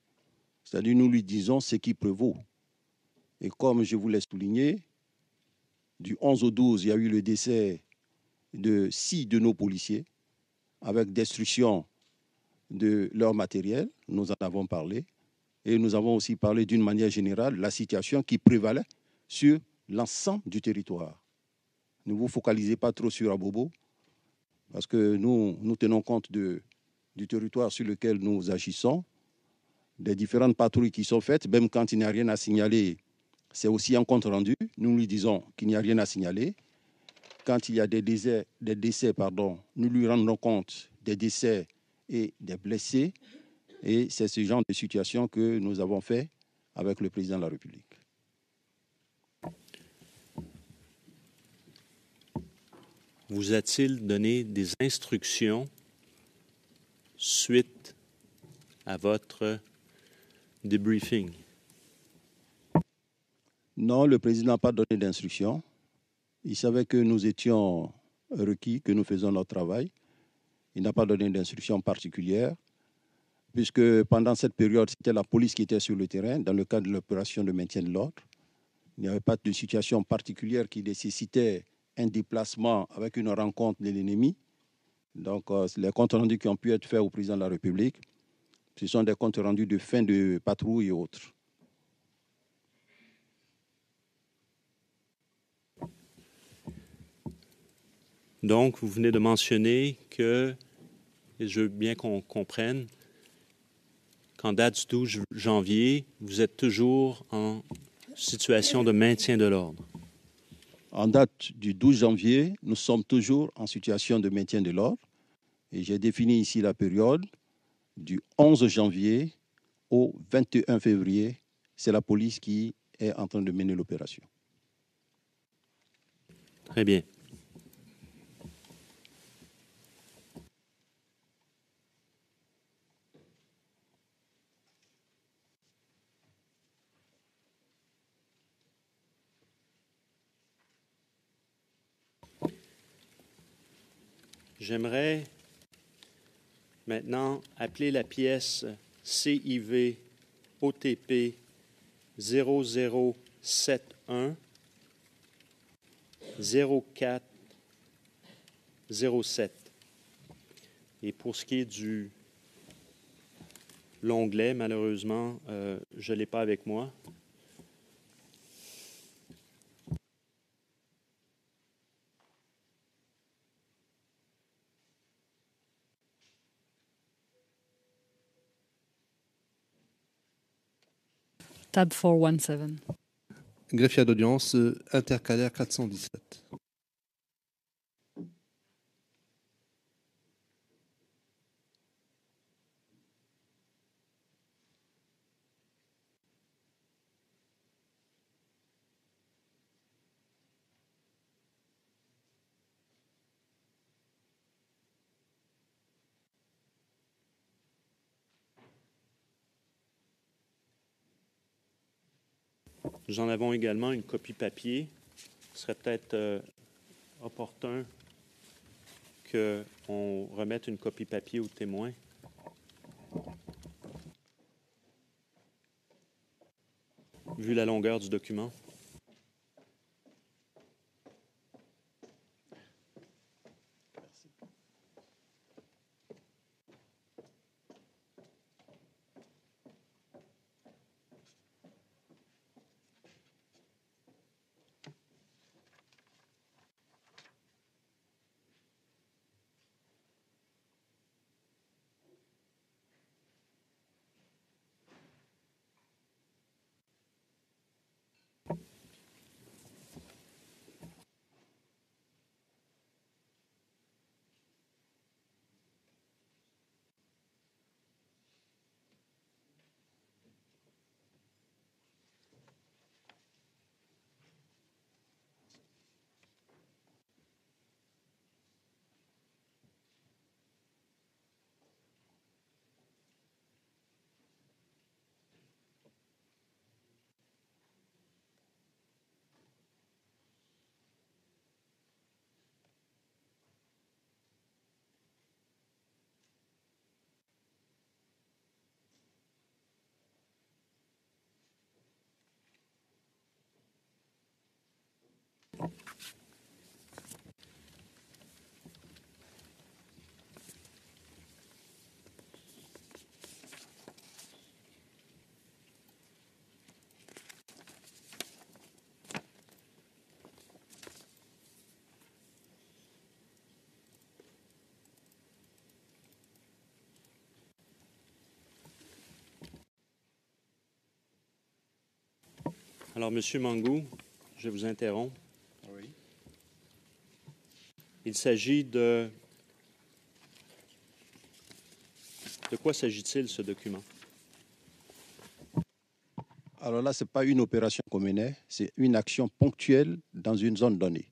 Speaker 7: c'est-à-dire nous lui disons ce qui prévaut. Et comme je vous l'ai souligné, du 11 au 12, il y a eu le décès de 6 de nos policiers avec destruction de leur matériel. Nous en avons parlé. Et nous avons aussi parlé d'une manière générale de la situation qui prévalait sur l'ensemble du territoire. Ne vous focalisez pas trop sur Abobo, parce que nous tenons compte du territoire sur lequel nous agissons, des différentes patrouilles qui sont faites, même quand il n'y a rien à signaler, c'est aussi un compte rendu. Nous lui disons qu'il n'y a rien à signaler. Quand il y a des décès, nous lui rendons compte des décès et des blessés. Et c'est ce genre de situation que nous avons fait avec le Président de la République.
Speaker 4: Vous a-t-il donné des instructions suite à votre débriefing?
Speaker 7: Non, le Président n'a pas donné d'instructions. Il savait que nous étions requis, que nous faisons notre travail. Il n'a pas donné d'instructions particulières, puisque pendant cette période, c'était la police qui était sur le terrain dans le cadre de l'opération de maintien de l'ordre. Il n'y avait pas de situation particulière qui nécessitait un déplacement avec une rencontre de l'ennemi. Donc, les comptes rendus qui ont pu être faits au Président de la République, ce sont des comptes rendus de fin de patrouille et autres.
Speaker 4: Donc, vous venez de mentionner que, et je veux bien qu'on comprenne, qu'en date du 12 janvier, vous êtes toujours en situation de maintien de l'ordre.
Speaker 7: En date du 12 janvier, nous sommes toujours en situation de maintien de l'ordre et j'ai défini ici la période du 11 janvier au 21 février. C'est la police qui est en train de mener l'opération.
Speaker 4: Très bien. J'aimerais maintenant appeler la pièce CIV OTP 0071 0407. Et pour ce qui est du l'onglet, malheureusement, je ne l'ai pas avec moi.
Speaker 5: Tab 417.
Speaker 11: Greffier d'audience, intercalaire 417.
Speaker 4: Nous en avons également une copie papier. Ce serait peut-être opportun qu'on remette une copie papier aux témoins. Vu la longueur du document. Alors, M. Mangou, je vous interromps.
Speaker 7: Oui.
Speaker 4: Il s'agit de... De quoi s'agit-il, ce document?
Speaker 7: Alors là, ce n'est pas une opération qu'on menait, c'est une action ponctuelle dans une zone donnée.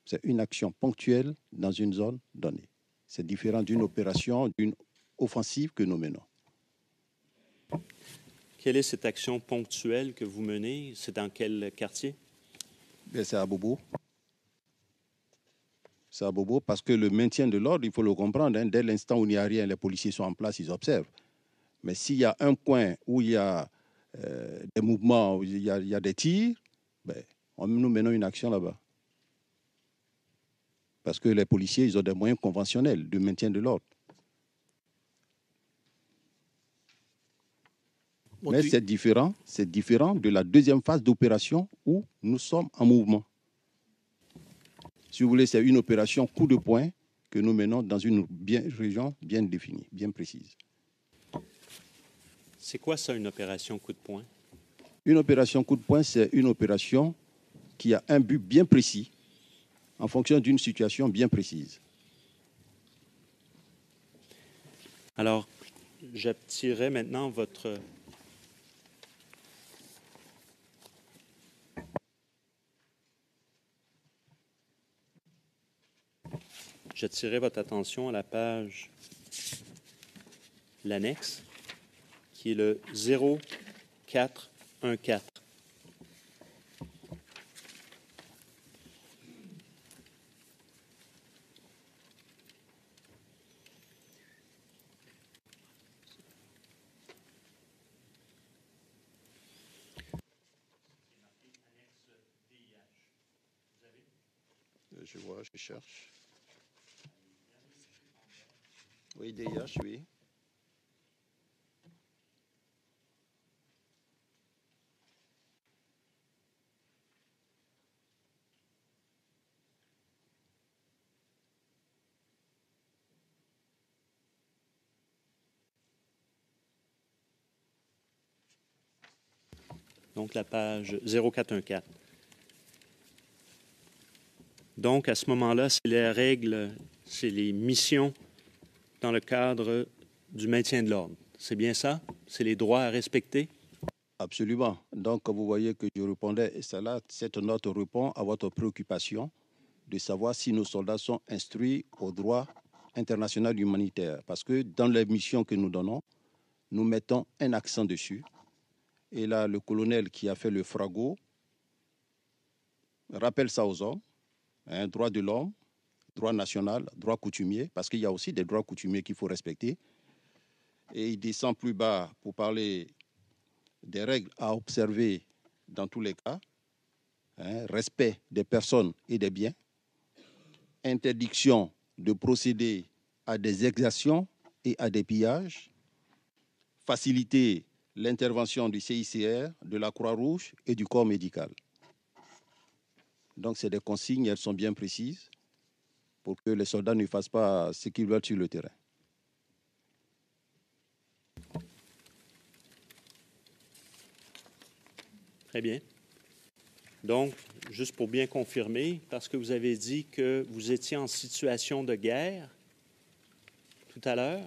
Speaker 7: C'est une action ponctuelle dans une zone donnée. C'est différent d'une opération, d'une offensive que nous menons.
Speaker 4: Quelle est cette action ponctuelle que vous menez? C'est dans quel quartier?
Speaker 7: C'est à Bobo. C'est à Bobo parce que le maintien de l'ordre, il faut le comprendre, hein, dès l'instant où il n'y a rien, les policiers sont en place, ils observent. Mais s'il y a un coin où il y a des mouvements, où il y a des tirs, ben, nous menons une action là-bas. Parce que les policiers, ils ont des moyens conventionnels de maintien de l'ordre. Mais c'est différent de la deuxième phase d'opération où nous sommes en mouvement. Si vous voulez, c'est une opération coup de poing que nous menons dans une région bien définie, bien précise.
Speaker 4: C'est quoi ça, une opération coup de poing?
Speaker 7: Une opération coup de poing, c'est une opération qui a un but bien précis, en fonction d'une situation bien précise.
Speaker 4: Alors, j'attirerai maintenant votre attention à la page, l'annexe, qui est le 0414.
Speaker 7: Je vois, je cherche. Oui, DIH, oui.
Speaker 4: Donc, la page 0414. Donc, à ce moment-là, c'est les règles, c'est les missions dans le cadre du maintien de l'ordre. C'est bien ça? C'est les droits à respecter?
Speaker 7: Absolument. Donc, vous voyez que je répondais, et cela, cette note répond à votre préoccupation de savoir si nos soldats sont instruits au droit international humanitaire. Parce que dans les missions que nous donnons, nous mettons un accent dessus. Et là, le colonel qui a fait le frago rappelle ça aux hommes, hein, droit de l'homme, droit national, droit coutumier, parce qu'il y a aussi des droits coutumiers qu'il faut respecter. Et il descend plus bas pour parler des règles à observer dans tous les cas, hein, respect des personnes et des biens, interdiction de procéder à des exactions et à des pillages, faciliter l'intervention du CICR, de la Croix-Rouge et du corps médical. Donc, c'est des consignes, elles sont bien précises pour que les soldats ne fassent pas ce qu'ils veulent sur le terrain.
Speaker 4: Très bien. Donc, juste pour bien confirmer, parce que vous avez dit que vous étiez en situation de guerre tout à l'heure,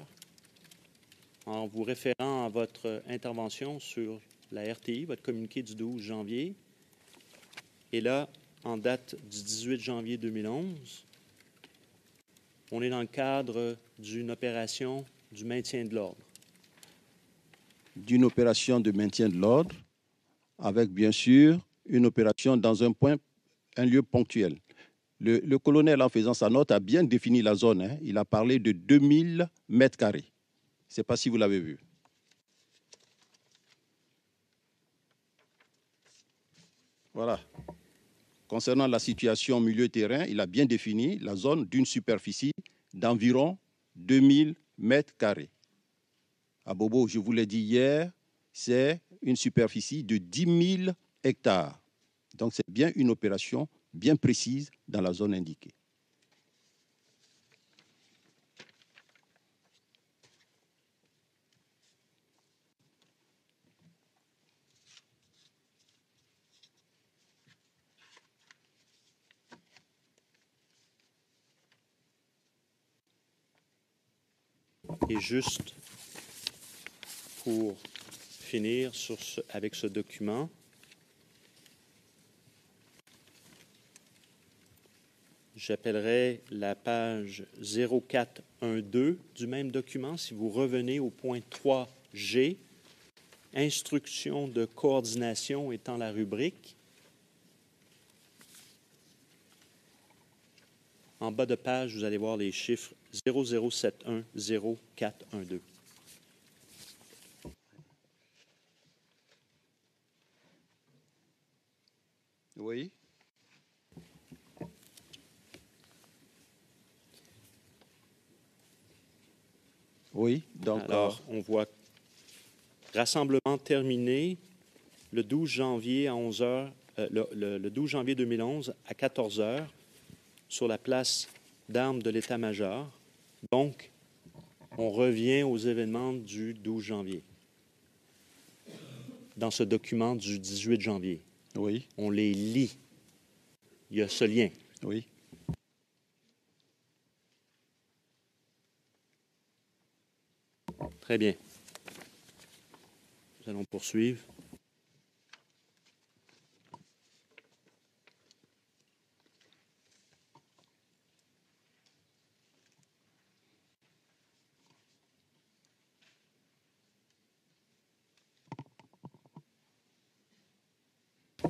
Speaker 4: en vous référant à votre intervention sur la RTI, votre communiqué du 12 janvier, et là, en date du 18 janvier 2011, on est dans le cadre d'une opération du maintien de l'ordre.
Speaker 7: D'une opération de maintien de l'ordre, avec bien sûr une opération dans un lieu ponctuel. Le colonel, en faisant sa note, a bien défini la zone. Hein. Il a parlé de 2000 mètres carrés. Je ne sais pas si vous l'avez vu. Voilà. Concernant la situation milieu-terrain, il a bien défini la zone d'une superficie d'environ 2000 mètres carrés. À Bobo, je vous l'ai dit hier, c'est une superficie de 10 000 hectares. Donc, c'est bien une opération bien précise dans la zone indiquée.
Speaker 4: Et juste pour finir avec ce document, j'appellerai la page 0412 du même document. Si vous revenez au point 3G, instruction de coordination étant la rubrique, en bas de page, vous allez voir les chiffres 00710412.
Speaker 7: Oui. Oui, donc...
Speaker 4: Alors, on voit rassemblement terminé le 12 janvier à 11 heures, le 12 janvier 2011 à 14 heures sur la place d'armes de l'état-major. Donc, on revient aux événements du 12 janvier. Dans ce document du 18 janvier.
Speaker 7: Oui.
Speaker 4: On les lit. il y a ce lien.
Speaker 7: Oui.
Speaker 4: Très bien. Nous allons poursuivre.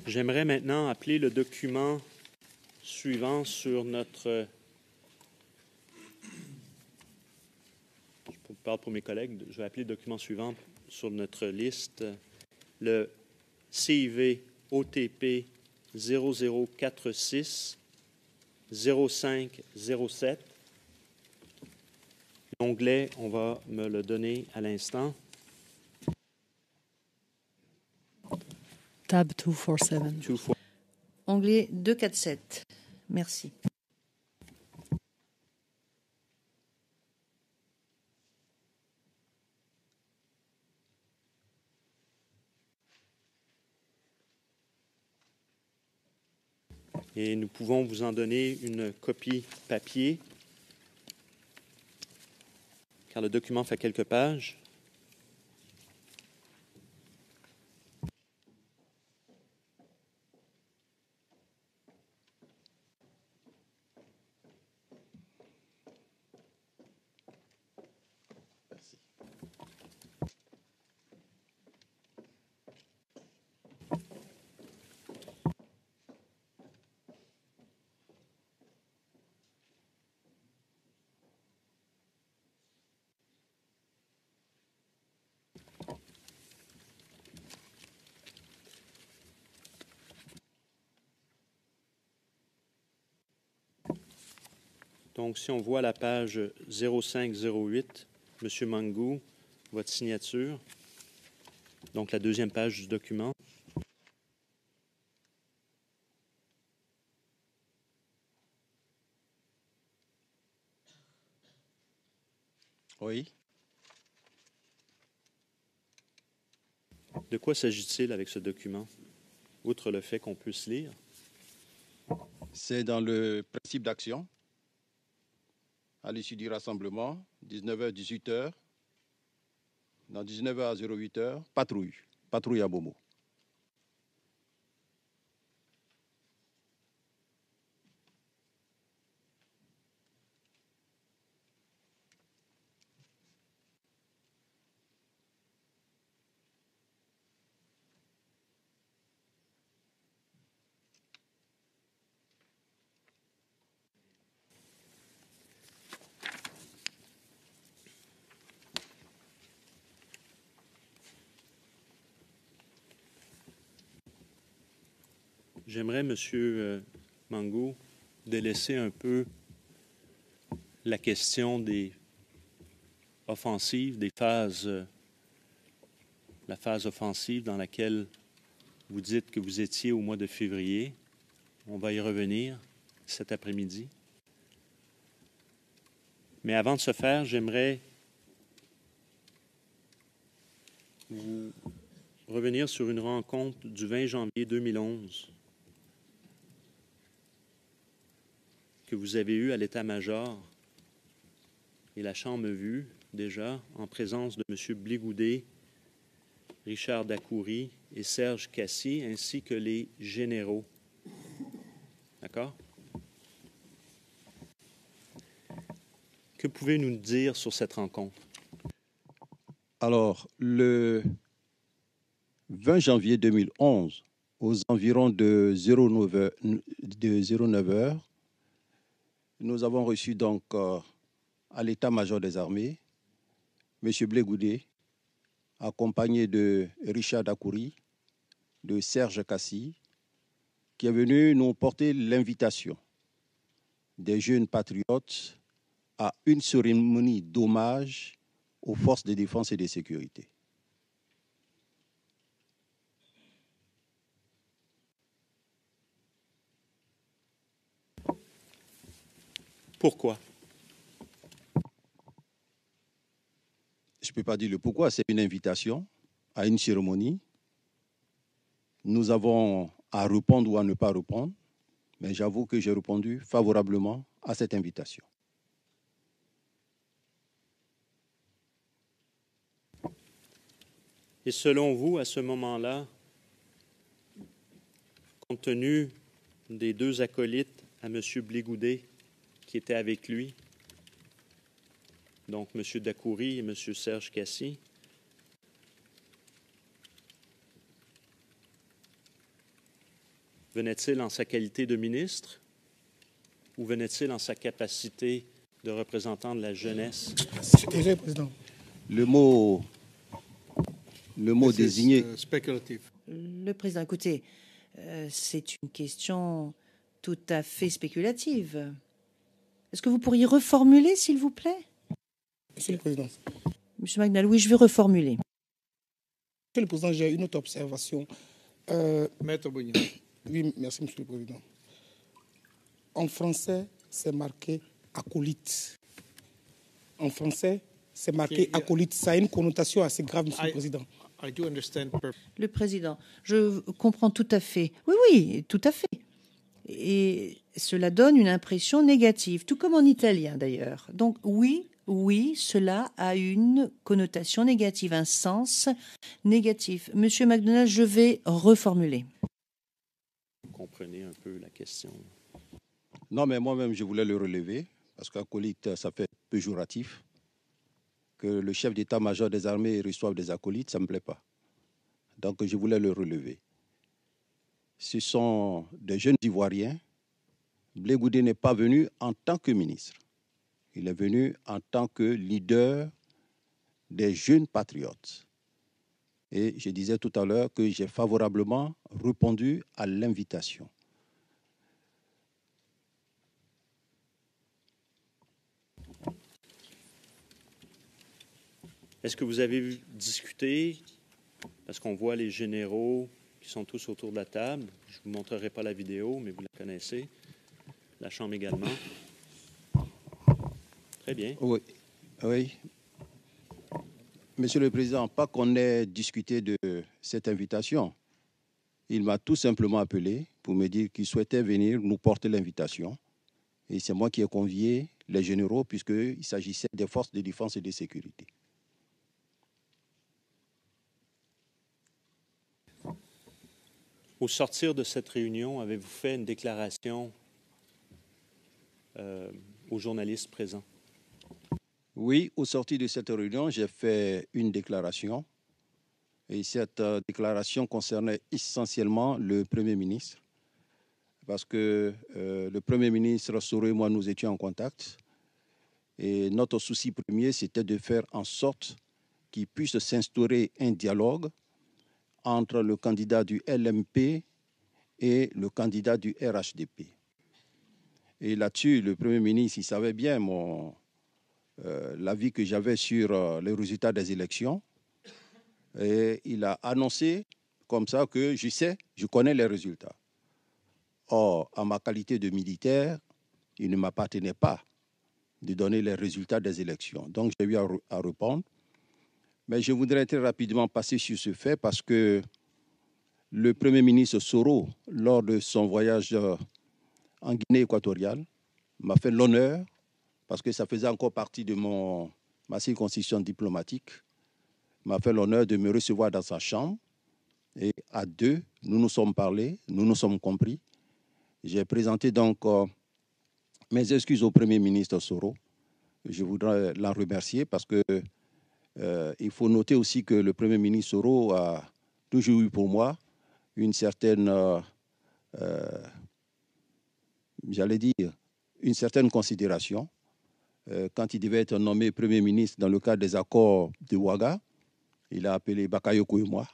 Speaker 4: J'aimerais maintenant appeler le document suivant sur notre... Je parle pour mes collègues. Je vais appeler le document suivant sur notre liste, le CIV OTP 0046 0507. L'onglet, on va me le donner à l'instant.
Speaker 5: Tab 247.
Speaker 3: Onglet 247. Merci.
Speaker 4: Et nous pouvons vous en donner une copie papier, car le document fait quelques pages. Donc, si on voit la page 0508, M. Mangou, votre signature, donc la deuxième page du document.
Speaker 7: Oui.
Speaker 4: De quoi s'agit-il avec ce document, outre le fait qu'on puisse lire?
Speaker 7: C'est dans le principe d'action. À l'issue du rassemblement, 19h, 18h, dans 19h à 08h, patrouille à Bomo.
Speaker 4: J'aimerais, M. Mangou, délaisser un peu la question des offensives, des phases, la phase offensive dans laquelle vous dites que vous étiez au mois de février. On va y revenir cet après-midi. Mais avant de ce faire, j'aimerais vous revenir sur une rencontre du 20 janvier 2011 que vous avez eue à l'état-major et la Chambre a vu déjà en présence de M. Bligoudet, Richard Dacoury et Serge Cassy, ainsi que les généraux. D'accord? Que pouvez-vous nous dire sur cette rencontre?
Speaker 7: Alors, le 20 janvier 2011, aux environs de 09 heures, nous avons reçu donc à l'état-major des armées M. Bligoudet, accompagné de Richard Dacoury, de Serge Cassy, qui est venu nous porter l'invitation des jeunes patriotes à une cérémonie d'hommage aux forces de défense et de sécurité.
Speaker 4: Pourquoi?
Speaker 7: Je ne peux pas dire le pourquoi, c'est une invitation à une cérémonie. Nous avons à répondre ou à ne pas répondre, Mais j'avoue que j'ai répondu favorablement à cette invitation.
Speaker 4: Et selon vous, à ce moment-là, compte tenu des deux acolytes à M. Blégoudet qui étaient avec lui, donc M. Dacoury et M. Serge Cassis, venait-il en sa qualité de ministre ou venait-il en sa capacité de représentant de la jeunesse?
Speaker 7: Le mot désigné.
Speaker 3: Le président, écoutez, c'est une question tout à fait spéculative. Est-ce que vous pourriez reformuler, s'il vous plaît?
Speaker 16: Monsieur le Président.
Speaker 3: Monsieur Magnal, oui, je vais reformuler.
Speaker 16: Monsieur le Président, j'ai une autre observation.
Speaker 2: Maître Bougnan.
Speaker 16: Oui, merci, Monsieur le Président. En français, c'est marqué acolyte. En français, c'est marqué acolyte. Ça a une connotation assez grave, Monsieur le Président.
Speaker 3: Le Président, je comprends tout à fait. Oui, oui, tout à fait. Et cela donne une impression négative, tout comme en italien d'ailleurs. Donc oui, cela a une connotation négative, un sens négatif. Monsieur McDonald, je vais reformuler.
Speaker 4: Vous comprenez un peu la question.
Speaker 7: Non, mais moi-même, je voulais le relever, parce qu'acolyte, ça fait péjoratif. Que le chef d'état-major des armées reçoive des acolytes, ça ne me plaît pas. Donc, je voulais le relever. Ce sont des jeunes Ivoiriens. Blégoudet n'est pas venu en tant que ministre. Il est venu en tant que leader des jeunes patriotes. Et je disais tout à l'heure que j'ai favorablement répondu à l'invitation.
Speaker 4: Est-ce que vous avez discuté, parce qu'on voit les généraux qui sont tous autour de la table, je ne vous montrerai pas la vidéo, mais vous la connaissez, la Chambre également. Très bien.
Speaker 7: Oui, oui. Monsieur le Président, pas qu'on ait discuté de cette invitation. Il m'a tout simplement appelé pour me dire qu'il souhaitait venir nous porter l'invitation. Et c'est moi qui ai convié les généraux, puisqu'il s'agissait des forces de défense et de sécurité.
Speaker 4: Au sortir de cette réunion, avez-vous fait une déclaration aux journalistes présents?
Speaker 7: Oui, au sortir de cette réunion, j'ai fait une déclaration. Et cette déclaration concernait essentiellement le Premier ministre. Parce que le Premier ministre Soro et moi, nous étions en contact. Et notre souci premier, c'était de faire en sorte qu'il puisse s'instaurer un dialogue entre le candidat du LMP et le candidat du RHDP. Et là-dessus, le Premier ministre, il savait bien l'avis que j'avais sur les résultats des élections. Et il a annoncé comme ça que je connais les résultats. Or, en ma qualité de militaire, il ne m'appartenait pas de donner les résultats des élections. Donc, j'ai eu à répondre. Mais je voudrais très rapidement passer sur ce fait parce que le Premier ministre Soro, lors de son voyage en Guinée équatoriale, m'a fait l'honneur, parce que ça faisait encore partie de ma circonscription diplomatique, m'a fait l'honneur de me recevoir dans sa chambre. Et à deux, nous nous sommes parlé, nous nous sommes compris. J'ai présenté donc mes excuses au Premier ministre Soro. Je voudrais l'en remercier parce que il faut noter aussi que le Premier ministre Soro a toujours eu pour moi une certaine, j'allais dire, une certaine considération. Quand il devait être nommé Premier ministre dans le cadre des accords de Ouaga, il a appelé Bakayoko et moi.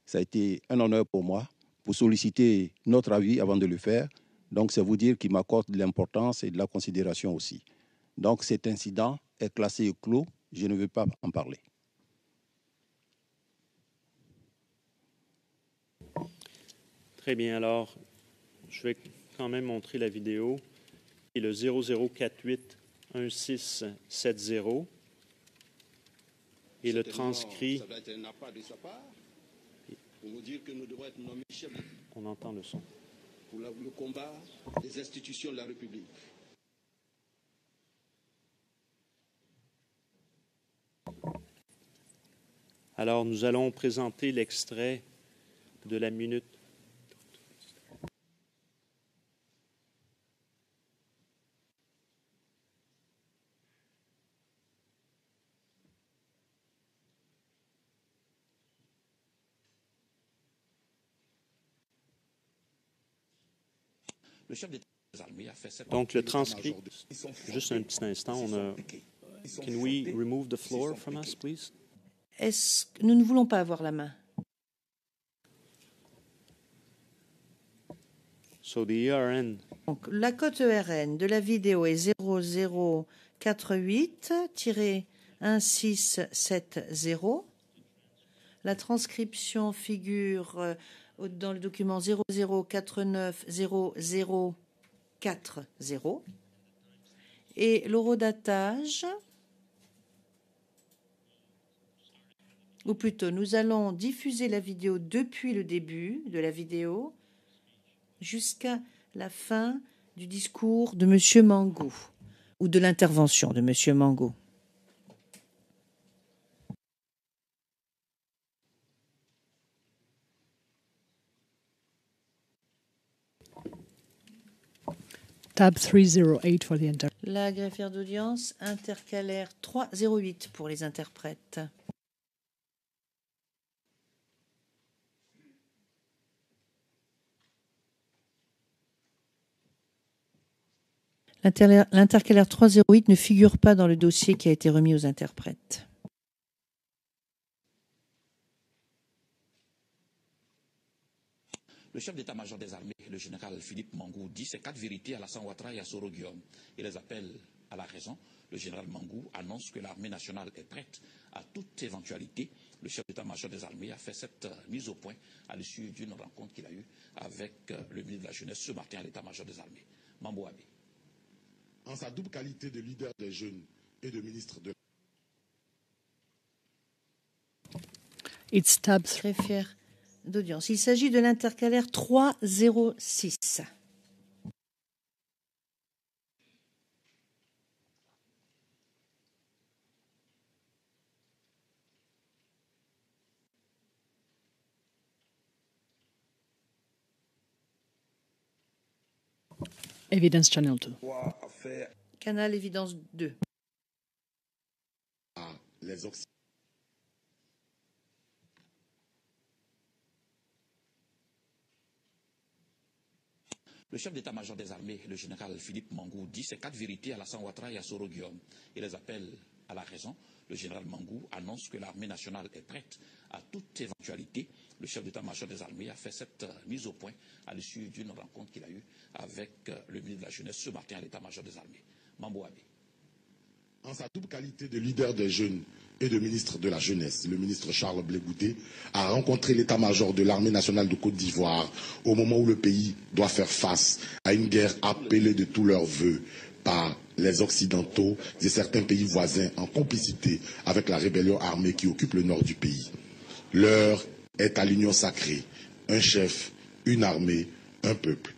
Speaker 7: Ça a été un honneur pour moi, pour solliciter notre avis avant de le faire. Donc, c'est vous dire qu'il m'accorde de l'importance et de la considération aussi. Donc, cet incident est classé et clos. Je ne veux pas en parler.
Speaker 4: Très bien. Alors, je vais quand même montrer la vidéo. Et le 00481670 et le transcrit.
Speaker 7: Ça va être un appât de sa part pour nous dire que nous devons être nommés chefs.
Speaker 4: On entend le son.
Speaker 7: pour le combat des institutions de la République.
Speaker 4: Alors, nous allons présenter l'extrait de la minute.
Speaker 13: Le chef d'État des armées a fait cette...
Speaker 4: Donc, le transcrit, juste un petit instant, Can we remove the floor from us, please?
Speaker 3: Est-ce que nous ne voulons pas avoir la main?
Speaker 4: So the ERN.
Speaker 3: Donc, la cote ERN de la vidéo est 0048-1670. La transcription figure dans le document 00490040. Et l'horodatage, ou plutôt, nous allons diffuser la vidéo depuis le début de la vidéo jusqu'à la fin du discours de M. Mangou, ou de l'intervention de M. Mangou.
Speaker 5: Tab 308 for the inter.
Speaker 3: La greffière d'audience intercalaire 308 pour les interprètes. L'intercalaire 308 ne figure pas dans le dossier qui a été remis aux interprètes.
Speaker 13: Le chef d'état-major des armées, le général Philippe Mangou, dit ces 4 vérités à Alassane Ouattara et à Soro Guillaume. Il les appelle à la raison. Le général Mangou annonce que l'armée nationale est prête à toute éventualité. Le chef d'état-major des armées a fait cette mise au point à l'issue d'une rencontre qu'il a eue avec le ministre de la Jeunesse ce matin à l'état-major des armées. Mambo Abe.
Speaker 12: En sa double qualité de leader des jeunes et de ministre de...
Speaker 5: It's tab
Speaker 3: greffière d'audience. Il s'agit de l'intercalaire 306.
Speaker 5: Evidence Channel 2.
Speaker 3: Canal Évidence 2.
Speaker 12: Les Occidentaux.
Speaker 13: Le chef d'état-major des armées, le général Philippe Mangou, dit ces 4 vérités à Alassane Ouattara et à Soro Guillaume. Il les appelle à la raison. Le général Mangou annonce que l'armée nationale est prête à toute éventualité. Le chef d'état-major des armées a fait cette mise au point à l'issue d'une rencontre qu'il a eue avec le ministre de la Jeunesse ce matin à l'état-major des armées. Mambo Abe.
Speaker 12: En sa double qualité de leader des jeunes et de ministre de la Jeunesse, le ministre Charles Blé Goudé a rencontré l'état-major de l'armée nationale de Côte d'Ivoire au moment où le pays doit faire face à une guerre appelée de tous leurs vœux par les Occidentaux et certains pays voisins en complicité avec la rébellion armée qui occupe le nord du pays. L'heure est à l'union sacrée, un chef, une armée, un peuple.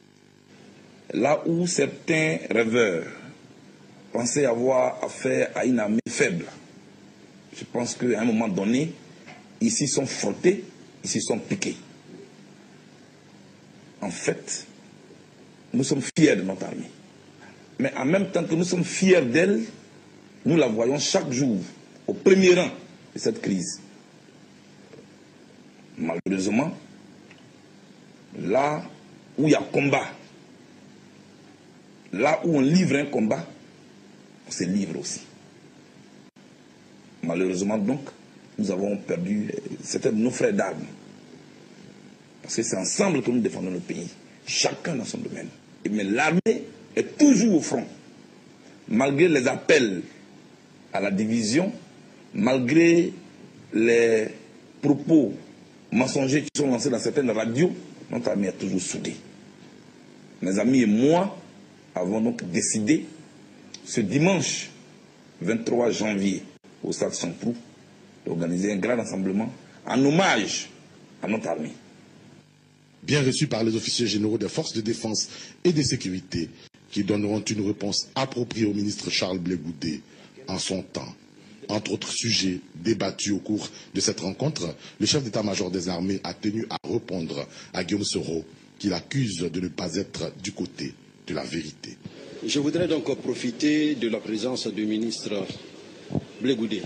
Speaker 17: Là où certains rêveurs pensaient avoir affaire à une armée faible, je pense qu'à un moment donné, ils s'y sont frottés, ils s'y sont piqués. En fait, nous sommes fiers de notre armée. Mais en même temps que nous sommes fiers d'elle, nous la voyons chaque jour au premier rang de cette crise. Malheureusement, là où il y a combat, là où on livre un combat, on se livre aussi. Malheureusement donc, nous avons perdu certains de nos frères d'armes. Parce que c'est ensemble que nous défendons le pays, chacun dans son domaine. Mais l'armée est toujours au front, malgré les appels à la division, malgré les propos mensongers qui sont lancés dans certaines radios, notre armée est toujours soudée. Mes amis et moi avons donc décidé, ce dimanche 23 janvier, au Stade Saint-Prou, d'organiser un grand rassemblement en hommage à notre armée.
Speaker 12: bien reçus par les officiers généraux des forces de défense et de sécurité, qui donneront une réponse appropriée au ministre Charles Blé Goudé en son temps. Entre autres sujets débattus au cours de cette rencontre, le chef d'état-major des armées a tenu à répondre à Guillaume Soro, qui l'accuse de ne pas être du côté de la vérité.
Speaker 7: Je voudrais donc profiter de la présence du ministre Blé Goudé,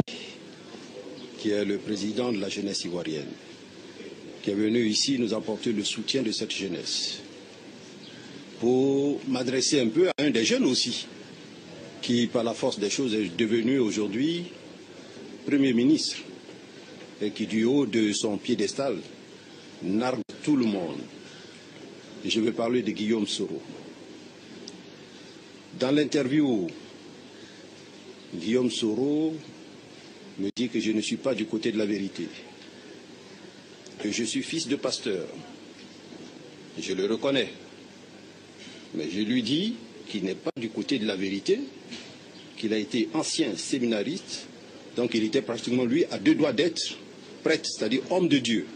Speaker 7: qui est le président de la jeunesse ivoirienne, qui est venu ici nous apporter le soutien de cette jeunesse, pour m'adresser un peu à un des jeunes aussi, qui par la force des choses est devenu aujourd'hui Premier ministre, et qui du haut de son piédestal nargue tout le monde. Et je vais parler de Guillaume Soro. Dans l'interview, Guillaume Soro me dit que je ne suis pas du côté de la vérité, que je suis fils de pasteur. Je le reconnais. Mais je lui dis qu'il n'est pas du côté de la vérité, qu'il a été ancien séminariste, donc il était pratiquement, lui, à deux doigts d'être prêtre, c'est-à-dire homme de Dieu.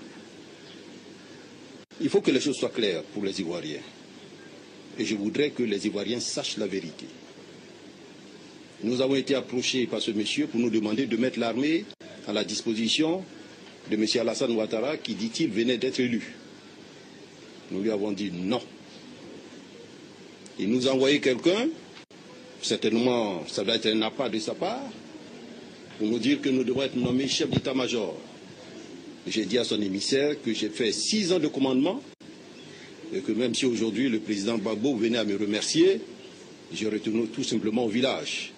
Speaker 7: Il faut que les choses soient claires pour les Ivoiriens. Et je voudrais que les Ivoiriens sachent la vérité. Nous avons été approchés par ce monsieur pour nous demander de mettre l'armée à la disposition de M. Alassane Ouattara, qui, dit-il, venait d'être élu. Nous lui avons dit non. Il nous a envoyé quelqu'un, certainement ça doit être un appât de sa part, pour nous dire que nous devons être nommés chef d'état-major. J'ai dit à son émissaire que j'ai fait 6 ans de commandement, et que même si aujourd'hui le président Gbagbo venait à me remercier, je retourne tout simplement au village,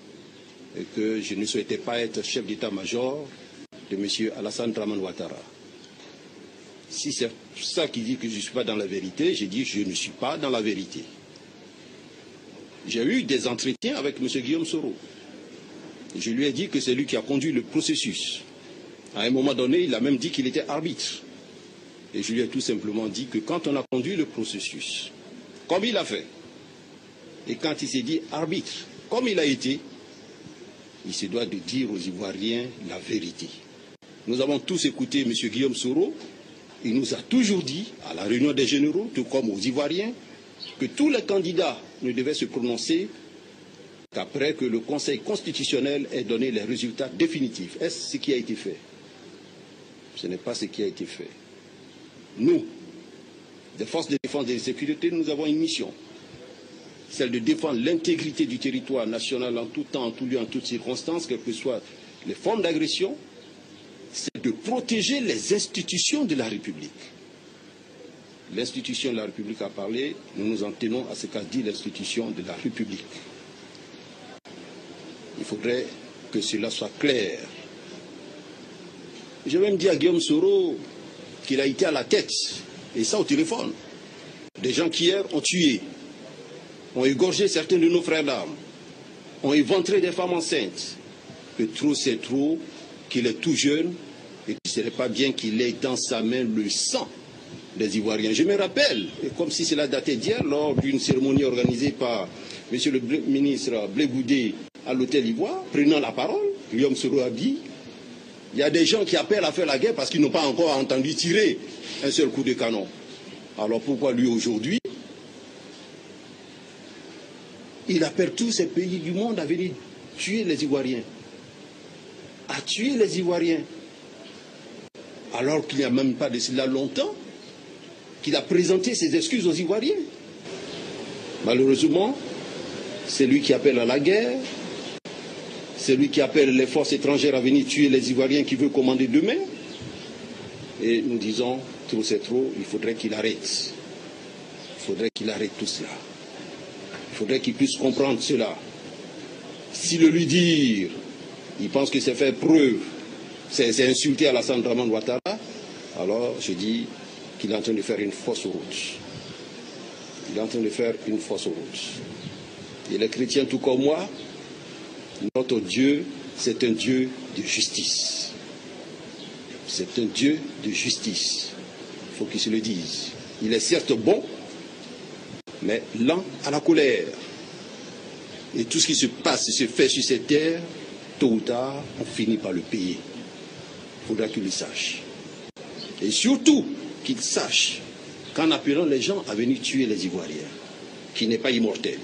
Speaker 7: et que je ne souhaitais pas être chef d'état-major de M. Alassane Dramane Ouattara. Si c'est ça qui dit que je ne suis pas dans la vérité, j'ai dit que je ne suis pas dans la vérité. J'ai eu des entretiens avec M. Guillaume Soro. Je lui ai dit que c'est lui qui a conduit le processus. À un moment donné, il a même dit qu'il était arbitre. Et je lui ai tout simplement dit que quand on a conduit le processus, comme il a fait, et quand il s'est dit arbitre, comme il a été, il se doit de dire aux Ivoiriens la vérité. Nous avons tous écouté M. Guillaume Soro. Il nous a toujours dit, à la réunion des généraux, tout comme aux Ivoiriens, que tous les candidats ne devaient se prononcer qu'après que le Conseil constitutionnel ait donné les résultats définitifs. Est-ce ce qui a été fait? Ce n'est pas ce qui a été fait. Nous, des forces de défense et de sécurité, nous avons une mission. Celle de défendre l'intégrité du territoire national en tout temps, en tout lieu, en toutes circonstances, quelles que soient les formes d'agression. C'est de protéger les institutions de la République. L'institution de la République a parlé, nous nous en tenons à ce qu'a dit l'institution de la République. Il faudrait que cela soit clair. J'ai même dit à Guillaume Soro qu'il a été à la tête, et ça au téléphone, des gens qui hier ont tué, ont égorgé certains de nos frères d'armes, ont éventré des femmes enceintes, que trop c'est trop, qu'il est tout jeune, et qu'il ne serait pas bien qu'il ait dans sa main le sang des Ivoiriens. Je me rappelle, et comme si cela datait d'hier, lors d'une cérémonie organisée par M. le ministre Blé Goudé à l'hôtel Ivoire, prenant la parole, Guillaume Soro a dit, il y a des gens qui appellent à faire la guerre parce qu'ils n'ont pas encore entendu tirer un seul coup de canon. Alors pourquoi lui aujourd'hui, il appelle tous ces pays du monde à venir tuer les Ivoiriens, à tuer les Ivoiriens, alors qu'il n'y a même pas de cela longtemps qu'il a présenté ses excuses aux Ivoiriens. Malheureusement, c'est lui qui appelle à la guerre, c'est lui qui appelle les forces étrangères à venir tuer les Ivoiriens qui veut commander demain. Et nous disons, trop c'est trop, il faudrait qu'il arrête. Il faudrait qu'il arrête tout cela. Il faudrait qu'il puisse comprendre cela. Si le lui dire, il pense que c'est faire preuve, c'est insulter Alassane Dramane Ouattara, alors je dis qu'il est en train de faire une fausse route. Il est en train de faire une fausse route. Et les chrétiens, tout comme moi, notre Dieu, c'est un Dieu de justice. C'est un Dieu de justice. Il faut qu'il se le dise. Il est certes bon, mais lent à la colère. Et tout ce qui se passe, se fait sur cette terre, tôt ou tard, on finit par le payer. Il faudra qu'il le sache. Et surtout, qu'il sache qu'en appelant les gens à venir tuer les Ivoiriens, qui n'est pas immortel,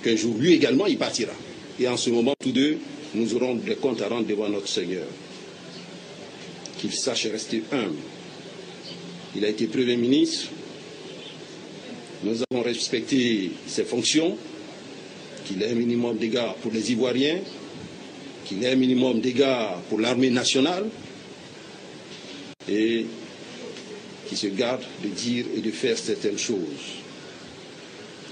Speaker 7: qu'un jour, lui également, il partira. Et en ce moment, tous deux, nous aurons des comptes à rendre devant notre Seigneur. Qu'il sache rester humble. Il a été Premier ministre. Nous avons respecté ses fonctions, qu'il ait un minimum d'égards pour les Ivoiriens, qu'il ait un minimum d'égards pour l'armée nationale, et qu'il se garde de dire et de faire certaines choses.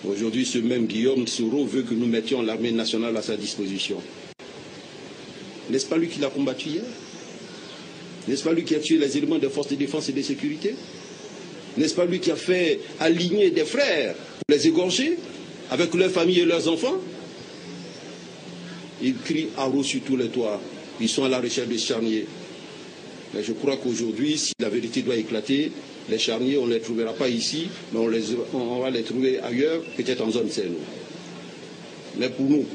Speaker 7: Aujourd'hui, ce même Guillaume Soro veut que nous mettions l'armée nationale à sa disposition. N'est-ce pas lui qui l'a combattu hier? N'est-ce pas lui qui a tué les éléments des forces de défense et de sécurité? N'est-ce pas lui qui a fait aligner des frères pour les égorger avec leurs familles et leurs enfants? Ils crient haro sur tous les toits. Ils sont à la recherche des charniers. Mais je crois qu'aujourd'hui, si la vérité doit éclater, les charniers, on ne les trouvera pas ici, mais on va les trouver ailleurs, peut-être en zone saine. Mais pour nous,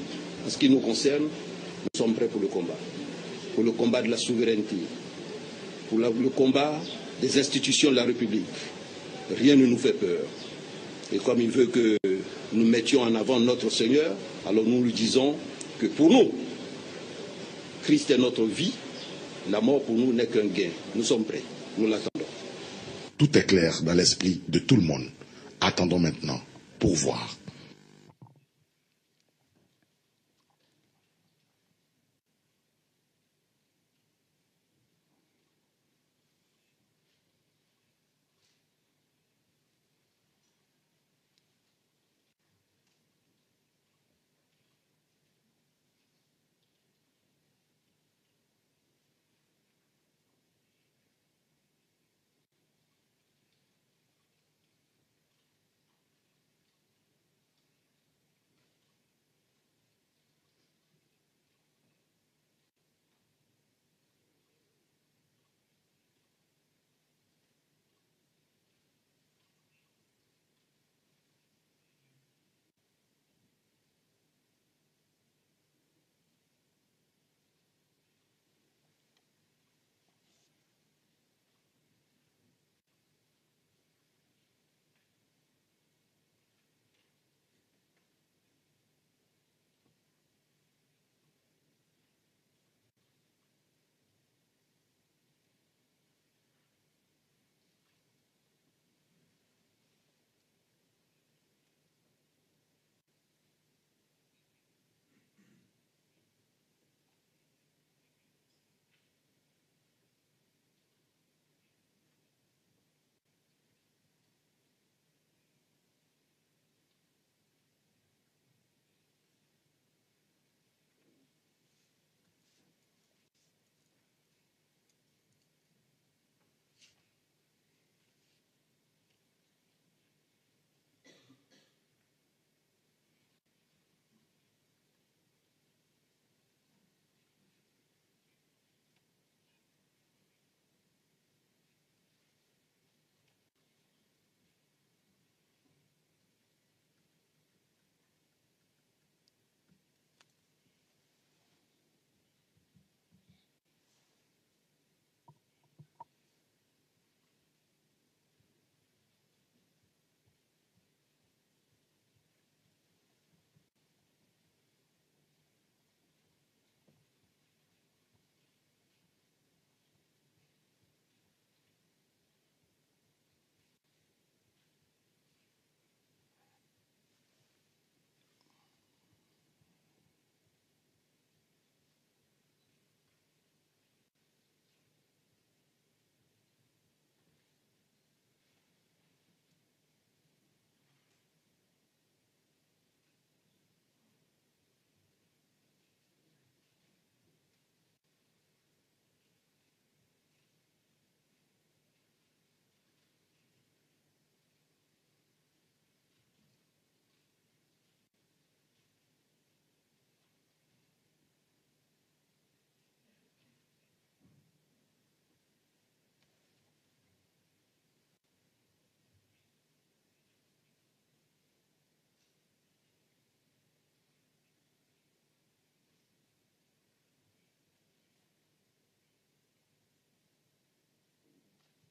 Speaker 7: en ce qui nous concerne, nous sommes prêts pour le combat de la souveraineté, pour le combat des institutions de la République. Rien ne nous fait peur. Et comme il veut que nous mettions en avant notre Seigneur, alors nous lui disons que pour nous, Christ est notre vie, la mort pour nous n'est qu'un gain. Nous sommes prêts, nous l'attendons.
Speaker 12: Tout est clair dans l'esprit de tout le monde. Attendons maintenant pour voir.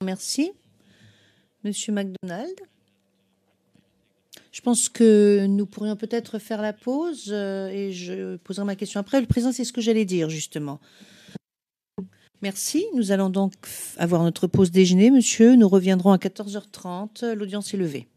Speaker 3: Merci. Monsieur MacDonald. Je pense que nous pourrions peut-être faire la pause et je poserai ma question après. Le président, c'est ce que j'allais dire, justement. Merci. Nous allons donc avoir notre pause déjeuner, monsieur. Nous reviendrons à 14h30. L'audience est levée.